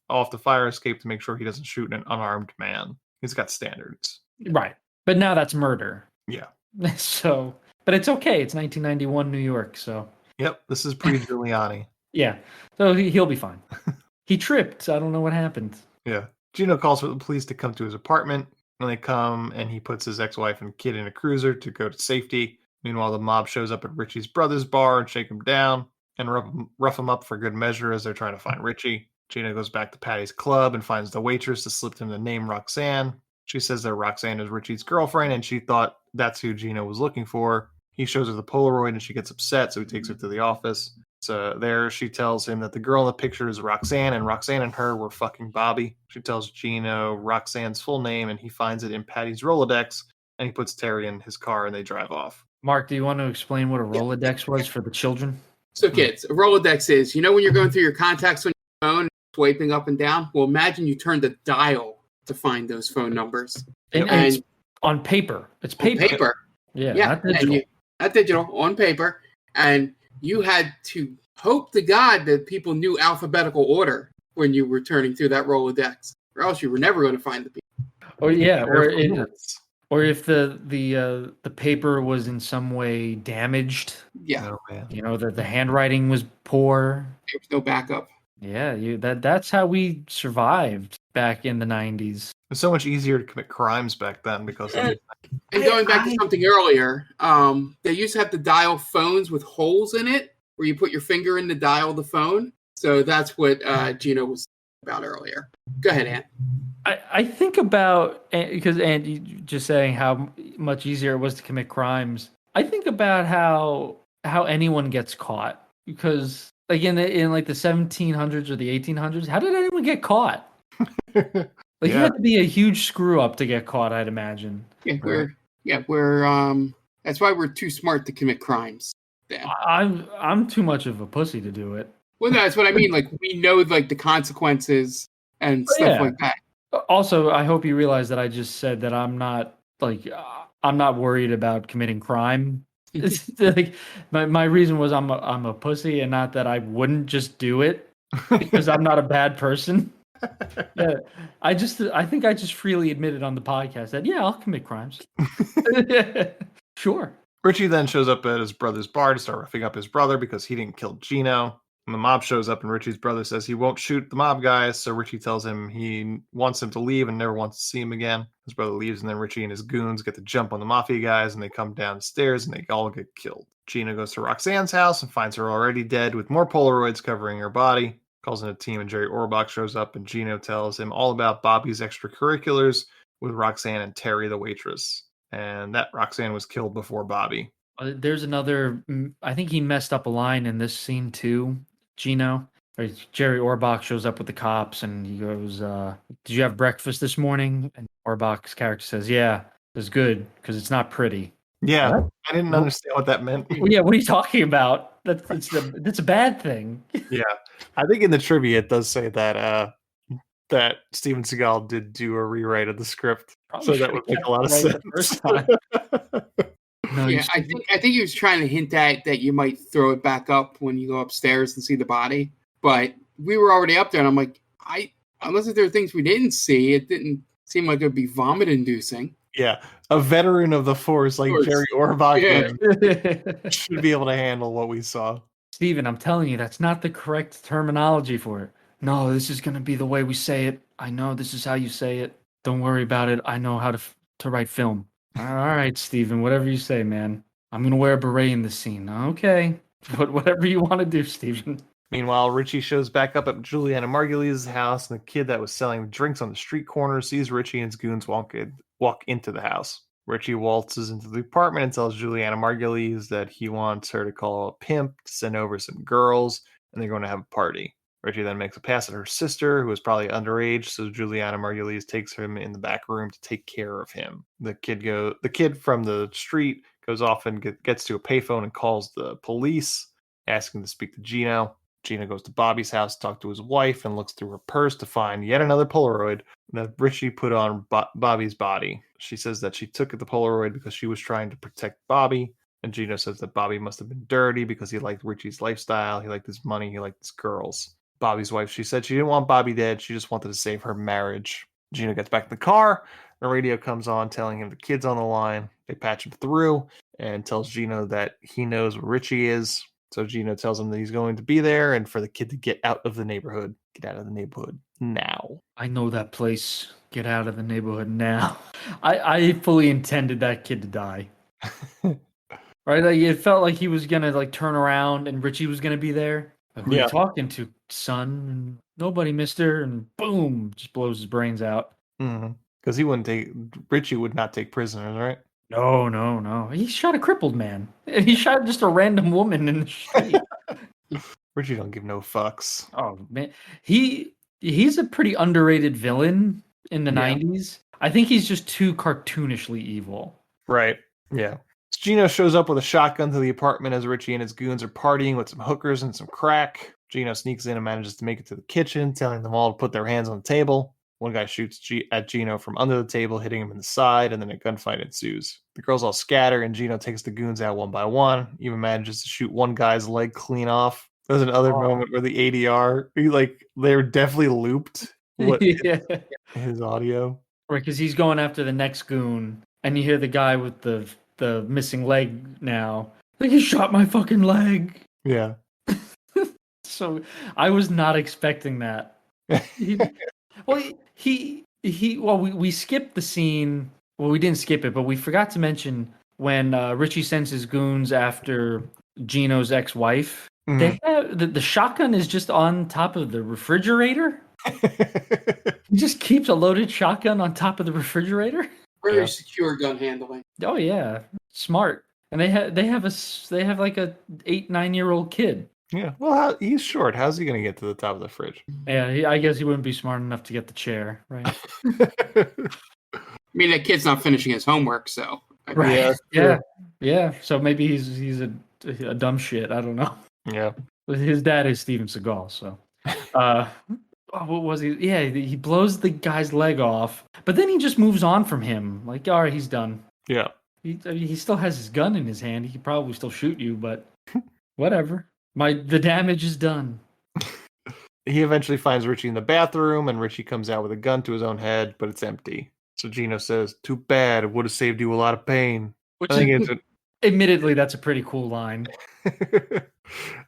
off the fire escape to make sure he doesn't shoot an unarmed man. He's got standards. Right. But now that's murder. Yeah. So, but it's okay. It's 1991 New York, so. Yep, this is pre-Giuliani. Yeah. So he'll be fine. He tripped. I don't know what happened. Yeah. Gino calls for the police to come to his apartment. When they come, and he puts his ex-wife and kid in a cruiser to go to safety. Meanwhile, the mob shows up at Richie's brother's bar and shake him down and rough him up for good measure as they're trying to find Richie. Gino goes back to Patty's club and finds the waitress that slipped him the name Roxanne. She says that Roxanne is Richie's girlfriend, and she thought that's who Gino was looking for. He shows her the Polaroid, and she gets upset, so he takes her to the office. So there she tells him that the girl in the picture is Roxanne, and Roxanne and her were fucking Bobby. She tells Gino Roxanne's full name, and he finds it in Patty's Rolodex, and he puts Terry in his car, and they drive off. Mark, do you want to explain what a Rolodex was for the children? So kids, a Rolodex is, when you're going through your contacts on your phone, swiping up and down? Well, imagine you turn the dial to find those phone numbers. And it's on paper. It's paper. Paper. Yeah, not digital. Not digital, on paper. And you had to hope to God that people knew alphabetical order when you were turning through that Rolodex, or else you were never going to find the people. Oh yeah, or if the paper was in some way damaged. Yeah. Oh, that the handwriting was poor. There was no backup. Yeah, that's how we survived back in the 90s. It was so much easier to commit crimes back then because of And going back to something earlier, they used to have to dial phones with holes in it, where you put your finger in to dial the phone. So that's what Gino was about earlier. Go ahead, Ann. I think about, because Andy just saying how much easier it was to commit crimes. I think about how anyone gets caught, because like in like the 1700s or the 1800s, how did anyone get caught? You had to be a huge screw up to get caught, I'd imagine. Yeah, we're that's why we're too smart to commit crimes. Dan. I'm too much of a pussy to do it. Well, no, that's what I mean. Like, we know like the consequences and stuff like that. Also, I hope you realize that I just said that I'm not worried about committing crime. It's like my reason was I'm a pussy, and not that I wouldn't just do it because I'm not a bad person. I think I just freely admitted on the podcast that I'll commit crimes. Sure. Richie then shows up at his brother's bar to start roughing up his brother because he didn't kill Gino. And the mob shows up, and Richie's brother says he won't shoot the mob guys, so Richie tells him he wants him to leave and never wants to see him again. His brother leaves, and then Richie and his goons get to jump on the mafia guys, and they come downstairs, and they all get killed. Gino goes to Roxanne's house and finds her already dead with more Polaroids covering her body. Calls in a team, and Jerry Orbach shows up, and Gino tells him all about Bobby's extracurriculars with Roxanne and Terry, the waitress. And that Roxanne was killed before Bobby. There's another, I think he messed up a line in this scene too, Gino. Jerry Orbach shows up with the cops, and he goes, did you have breakfast this morning? And Orbach's character says, yeah, it was good, because it's not pretty. Yeah, what? I didn't understand what that meant. Well, yeah, what are you talking about? That's a bad thing. Yeah, I think in the trivia it does say that that Steven Seagal did do a rewrite of the script, so that would make a lot of sense. The first time. I think he was trying to hint at that you might throw it back up when you go upstairs and see the body, but we were already up there, and I'm like, unless there are things we didn't see, it didn't seem like it would be vomit-inducing. Yeah, a veteran of the force like Jerry Orbach should be able to handle what we saw. Steven, I'm telling you, that's not the correct terminology for it. No, this is going to be the way we say it. I know this is how you say it. Don't worry about it. I know how to write film. All right, Steven, whatever you say, man. I'm going to wear a beret in this scene. Okay, but whatever you want to do, Steven. Meanwhile, Richie shows back up at Juliana Margulies' house, and the kid that was selling drinks on the street corner sees Richie and his goons walk into the house. Richie waltzes into the apartment and tells Juliana Margulies that he wants her to call a pimp to send over some girls, and they're going to have a party. Richie then makes a pass at her sister, who is probably underage, so Juliana Margulies takes him in the back room to take care of him. The kid from the street goes off and gets to a payphone and calls the police, asking to speak to Gino. Gino goes to Bobby's house to talk to his wife and looks through her purse to find yet another Polaroid that Richie put on Bobby's body. She says that she took the Polaroid because she was trying to protect Bobby. And Gino says that Bobby must have been dirty because he liked Richie's lifestyle, he liked his money, he liked his girls. Bobby's wife, she said she didn't want Bobby dead, she just wanted to save her marriage. Gino gets back in the car, the radio comes on telling him the kid's on the line. They patch him through and tells Gino that he knows where Richie is. So Gino tells him that he's going to be there and for the kid to get out of the neighborhood. Get out of the neighborhood now. I know that place. Get out of the neighborhood now. I fully intended that kid to die. Right? Like, it felt like he was going to like turn around and Richie was going to be there. Like, who are you talking to, son? And nobody, mister. And boom, just blows his brains out. Because Richie would not take prisoners, right? No. He shot a crippled man. He shot just a random woman in the street. Richie don't give no fucks. Oh man, he's a pretty underrated villain in the 90s. I think he's just too cartoonishly evil. Right. Yeah. So Gino shows up with a shotgun to the apartment as Richie and his goons are partying with some hookers and some crack. Gino sneaks in and manages to make it to the kitchen, telling them all to put their hands on the table. One guy shoots at Gino from under the table, hitting him in the side, and then a gunfight ensues. The girls all scatter, and Gino takes the goons out one by one. Even manages to shoot one guy's leg clean off. There's another moment where the ADR, they were definitely looped his audio. Right, because he's going after the next goon, and you hear the guy with the missing leg now. Like, he shot my fucking leg. Yeah. So I was not expecting that. We skipped the scene. Well, we didn't skip it, but we forgot to mention when Richie sends his goons after Gino's ex-wife. Mm-hmm. They have the shotgun is just on top of the refrigerator. He just keeps a loaded shotgun on top of the refrigerator. Very secure gun handling. Oh yeah, smart. And they have like a 8-9-year-old kid. Yeah, well, he's short. How's he going to get to the top of the fridge? Yeah, I guess he wouldn't be smart enough to get the chair, right? I mean, that kid's not finishing his homework, so. Right. Yeah. So maybe he's a dumb shit. I don't know. Yeah. His dad is Steven Seagal, so. What was he? Yeah, he blows the guy's leg off, but then he just moves on from him. Like, all right, he's done. Yeah. He still has his gun in his hand. He could probably still shoot you, but whatever. The damage is done. He eventually finds Richie in the bathroom, and Richie comes out with a gun to his own head, but it's empty. So Gino says, "Too bad. It would have saved you a lot of pain." Admittedly, that's a pretty cool line. And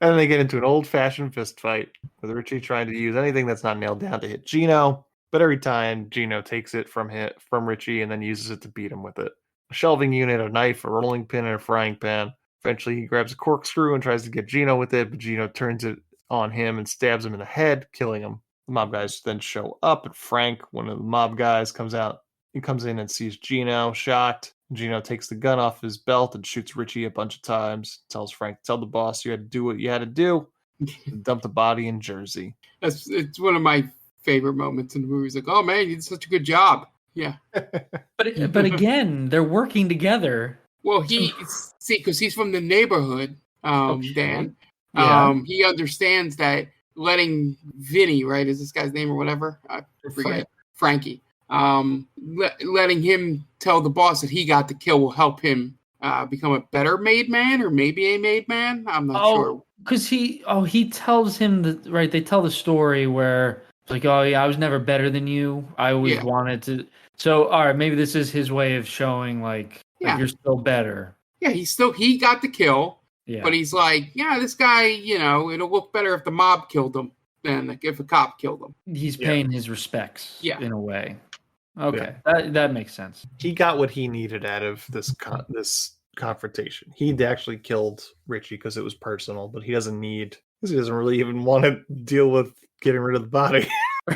then they get into an old-fashioned fist fight, with Richie trying to use anything that's not nailed down to hit Gino, but every time Gino takes it from Richie and then uses it to beat him with it. A shelving unit, a knife, a rolling pin, and a frying pan. Eventually, he grabs a corkscrew and tries to get Gino with it, but Gino turns it on him and stabs him in the head, killing him. The mob guys then show up, and Frank, one of the mob guys, comes out. He comes in and sees Gino shot. Gino takes the gun off his belt and shoots Richie a bunch of times. Tells Frank, "Tell the boss you had to do what you had to do." And dump the body in Jersey. It's one of my favorite moments in the movie. It's like, oh man, you did such a good job. Yeah. But again, they're working together. Well, because he's from the neighborhood, Dan. Yeah. He understands that letting Vinny, right, is this guy's name or whatever? I forget. Frankie. Letting him tell the boss that he got the kill will help him become a better made man, or maybe a made man. I'm not sure. Because he tells him that, right? They tell the story where it's like, oh yeah, I was never better than you. I always wanted to. So all right, maybe this is his way of showing like you're still better. Yeah, he got the kill. Yeah. But he's like, yeah, this guy, it'll look better if the mob killed him than if a cop killed him. He's paying his respects. Yeah. In a way. Okay, that makes sense. He got what he needed out of this confrontation. He actually killed Richie because it was personal, but he doesn't really even want to deal with getting rid of the body.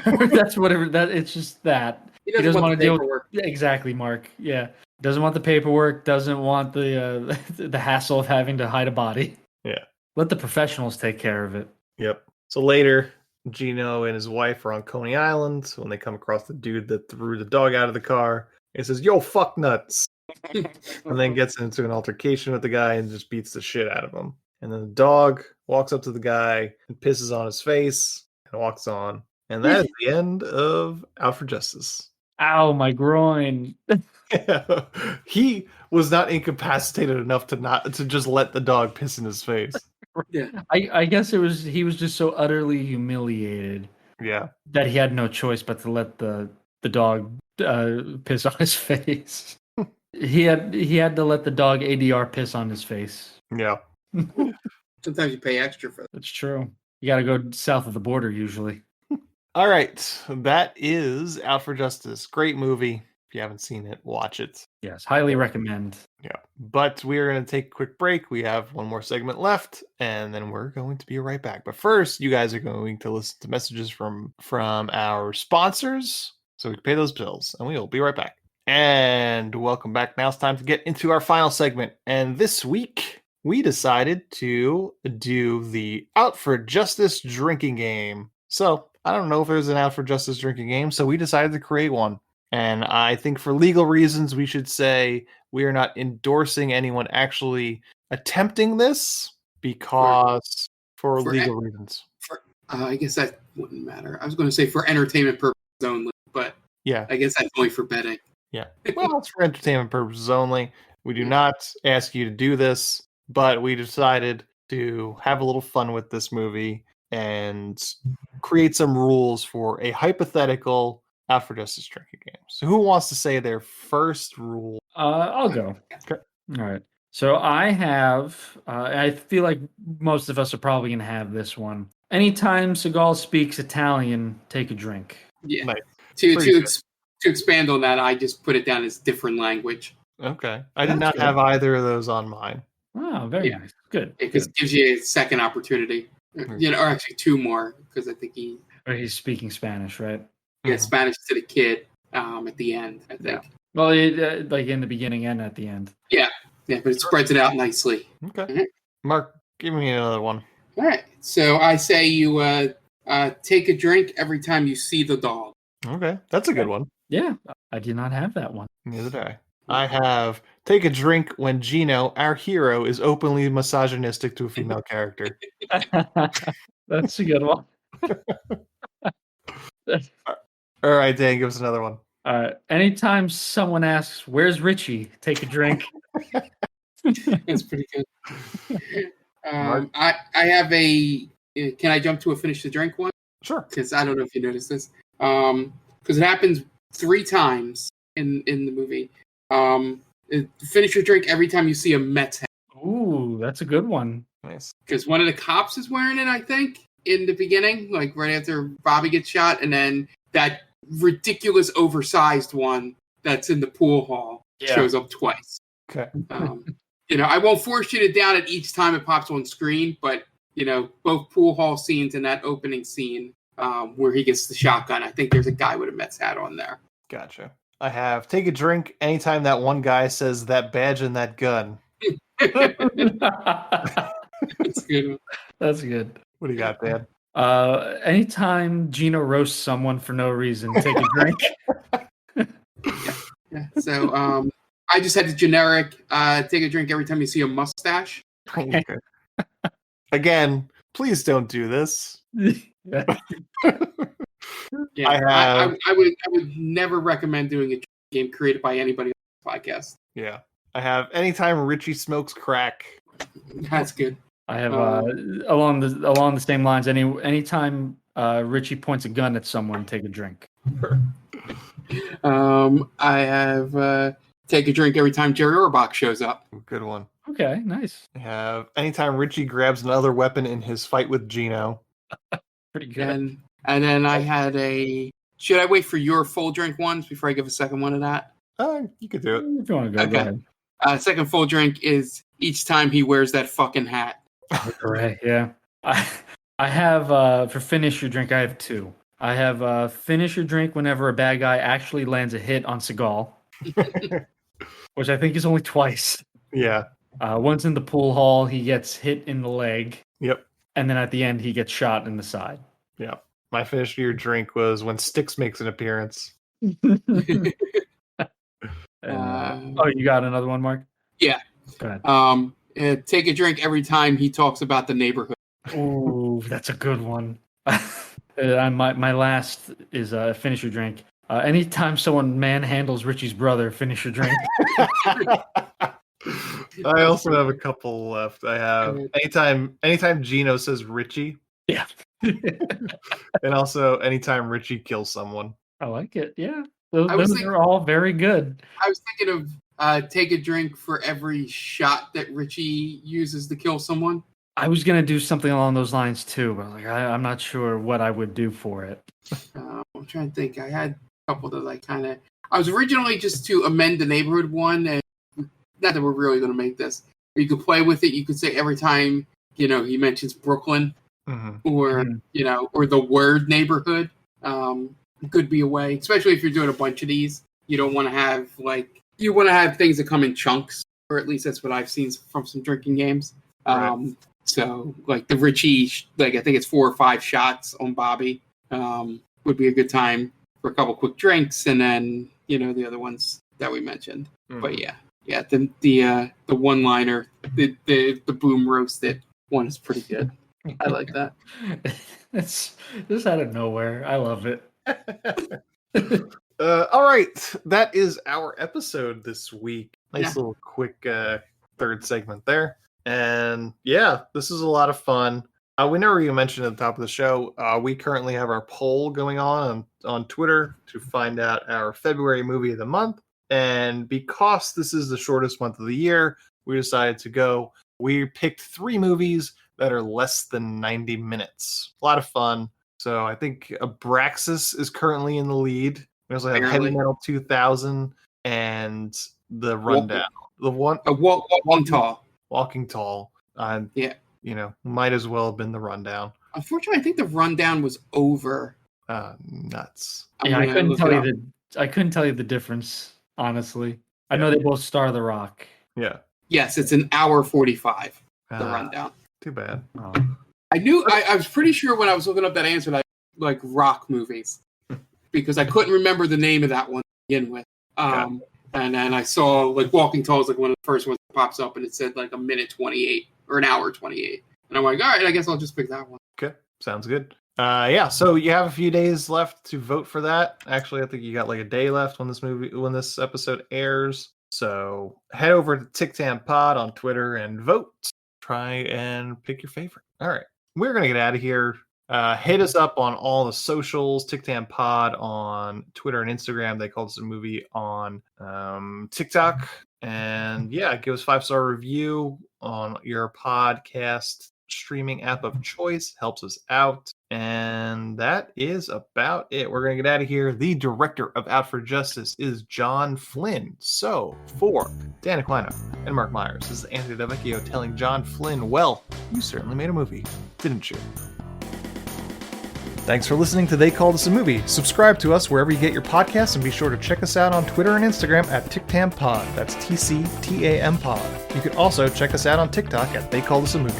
That's whatever. It's just that he doesn't want to deal with. Exactly, Mark. Yeah, doesn't want the paperwork. Doesn't want the hassle of having to hide a body. Yeah, let the professionals take care of it. Yep. So later, Gino and his wife are on Coney Island when they come across the dude that threw the dog out of the car. He says, "Yo, fuck nuts." and then gets into an altercation with the guy and just beats the shit out of him. And then the dog walks up to the guy and pisses on his face and walks on. And that is the end of Out for Justice. Ow, my groin. He was not incapacitated enough to just let the dog piss in his face. Yeah. I guess he was just so utterly humiliated. Yeah. That he had no choice but to let the dog piss on his face. He had to let the dog ADR piss on his face. Yeah. Sometimes you pay extra for that. That's true. You got to go south of the border usually. All right. That is Out for Justice. Great movie. If you haven't seen it, watch it. Yes, highly recommend. Yeah. But we are going to take a quick break. We have one more segment left, and then we're going to be right back. But first, you guys are going to listen to messages from our sponsors so we can pay those bills, and we will be right back. And welcome back. Now it's time to get into our final segment. And this week, we decided to do the Out for Justice drinking game. So I don't know if there's an Out for Justice drinking game, so we decided to create one. And I think for legal reasons, we should say we are not endorsing anyone actually attempting this because for legal reasons. I guess that wouldn't matter. I was going to say for entertainment purposes only, but yeah, I guess that's only for betting. Yeah. Well, it's for entertainment purposes only. We do not ask you to do this, but we decided to have a little fun with this movie and create some rules for a hypothetical Out for Justice drinking game. So who wants to say their first rule? I'll go. Okay. All right. So I have, I feel like most of us are probably going to have this one. Anytime Seagal speaks Italian, take a drink. Yeah. Nice. To expand on that, I just put it down as different language. Okay. I did not have either of those on mine. Oh, very nice. Good. It just gives you a second opportunity. You know, or actually two more, because I think he's speaking Spanish, right? Yeah, Spanish to the kid at the end, I think. Yeah. Well, like in the beginning and at the end. Yeah, but it spreads it out nicely. Okay. Mm-hmm. Mark, give me another one. All right. So I say you take a drink every time you see the dog. Okay, that's a good one. Yeah, I did not have that one. Neither did I. I have take a drink when Gino, our hero, is openly misogynistic to a female character. That's a good one. All right, Dan, give us another one. Anytime someone asks, "Where's Richie?" Take a drink. That's pretty good. I have a. Can I jump to a finish the drink one? Sure. Because I don't know if you noticed this. Because it happens 3 times in the movie. Finish your drink every time you see a Mets hat. Ooh, that's a good one. Nice. Because one of the cops is wearing it, I think, in the beginning, like right after Bobby gets shot, and then that ridiculous oversized one that's in the pool hall shows up twice. Okay. I won't force you to down it each time it pops on screen, but both pool hall scenes and that opening scene where he gets the shotgun, I think there's a guy with a Mets hat on there. Gotcha. I have take a drink anytime that one guy says that badge and that gun. That's good. That's good. What do you got, Dan? Anytime Gino roasts someone for no reason, take a drink. Yeah. So I just had the generic take a drink every time you see a mustache. Okay. Again, please don't do this. Yeah, I would never recommend doing a game created by anybody on the podcast. Yeah. I have anytime Richie smokes crack. That's good. I have along the same lines. Anytime Richie points a gun at someone, take a drink. I have take a drink every time Jerry Orbach shows up. Good one. Okay, nice. I have anytime Richie grabs another weapon in his fight with Gino. Pretty good. And then I had a. Should I wait for your full drink ones before I give a second one of that? You could do it. If you want to go, okay. Go ahead. Second full drink is each time he wears that fucking hat. Right, yeah. I have, for finish your drink, I have 2. I have finish your drink whenever a bad guy actually lands a hit on Seagal, which I think is only twice. Yeah. Once in the pool hall, he gets hit in the leg. Yep. And then at the end, he gets shot in the side. Yeah. My finish your drink was when Styx makes an appearance. Yeah, Oh, you got another one, Mark? Yeah. Go ahead. Take a drink every time he talks about the neighborhood. Oh, that's a good one. My last is finish your drink. Anytime someone manhandles Richie's brother, finish your drink. I also have a couple left. I have anytime Gino says Richie. Yeah. And also anytime Richie kills someone. I like it. Yeah. Those are all very good. I was thinking of take a drink for every shot that Richie uses to kill someone. I was going to do something along those lines too, but I'm not sure what I would do for it. I'm trying to think. I had a couple that I was originally just to amend the neighborhood one, and not that we're really going to make this. You could play with it. You could say every time, he mentions Brooklyn or the word neighborhood, could be a way, especially if you're doing a bunch of these. You don't want to have you want to have things that come in chunks, or at least that's what I've seen from some drinking games. Right. So the Richie, I think it's 4 or 5 shots on Bobby, would be a good time for a couple quick drinks, and then the other ones that we mentioned. But yeah, the one liner, the boom roasted one is pretty good. I like that. It's just out of nowhere. I love it. All right, that is our episode this week. Nice little quick third segment there. And yeah, this is a lot of fun. We never even mentioned at the top of the show, we currently have our poll going on Twitter to find out our February movie of the month. And because this is the shortest month of the year, we decided to go. We picked 3 movies that are less than 90 minutes. A lot of fun. So I think Abraxas is currently in the lead. We also have Heavy Metal 2000 and The Rundown. Walking Tall. Might as well have been The Rundown. Unfortunately, I think The Rundown was over. Nuts. Yeah, I couldn't tell you the difference, honestly. I know they both star The Rock. Yeah. Yes, it's an hour 45. The Rundown. Too bad. Oh. I was pretty sure when I was looking up that answer that I like rock movies because I couldn't remember the name of that one to begin with. And then I saw Walking Tall is one of the first ones that pops up, and it said a minute 28 or an hour 28. And I'm like, all right, I guess I'll just pick that one. Okay, sounds good. So you have a few days left to vote for that. Actually, I think you got a day left when this episode airs. So head over to TikTam Pod on Twitter and vote. Try and pick your favorite. All right, we're gonna get out of here. Hit us up on all the socials, TikTam Pod on Twitter and Instagram. They called this a movie on TikTok. And yeah, give us 5-star review on your podcast streaming app of choice. Helps us out. And that is about it. We're going to get out of here. The director of Out for Justice is John Flynn. So for Dan Aquino and Mark Myers, this is Anthony Davecchio telling John Flynn, well, you certainly made a movie, didn't you? Thanks for listening to They Called Us a Movie. Subscribe to us wherever you get your podcasts, and be sure to check us out on Twitter and Instagram at TikTam Pod. That's TCTAM Pod. You can also check us out on TikTok at They Called Us a Movie.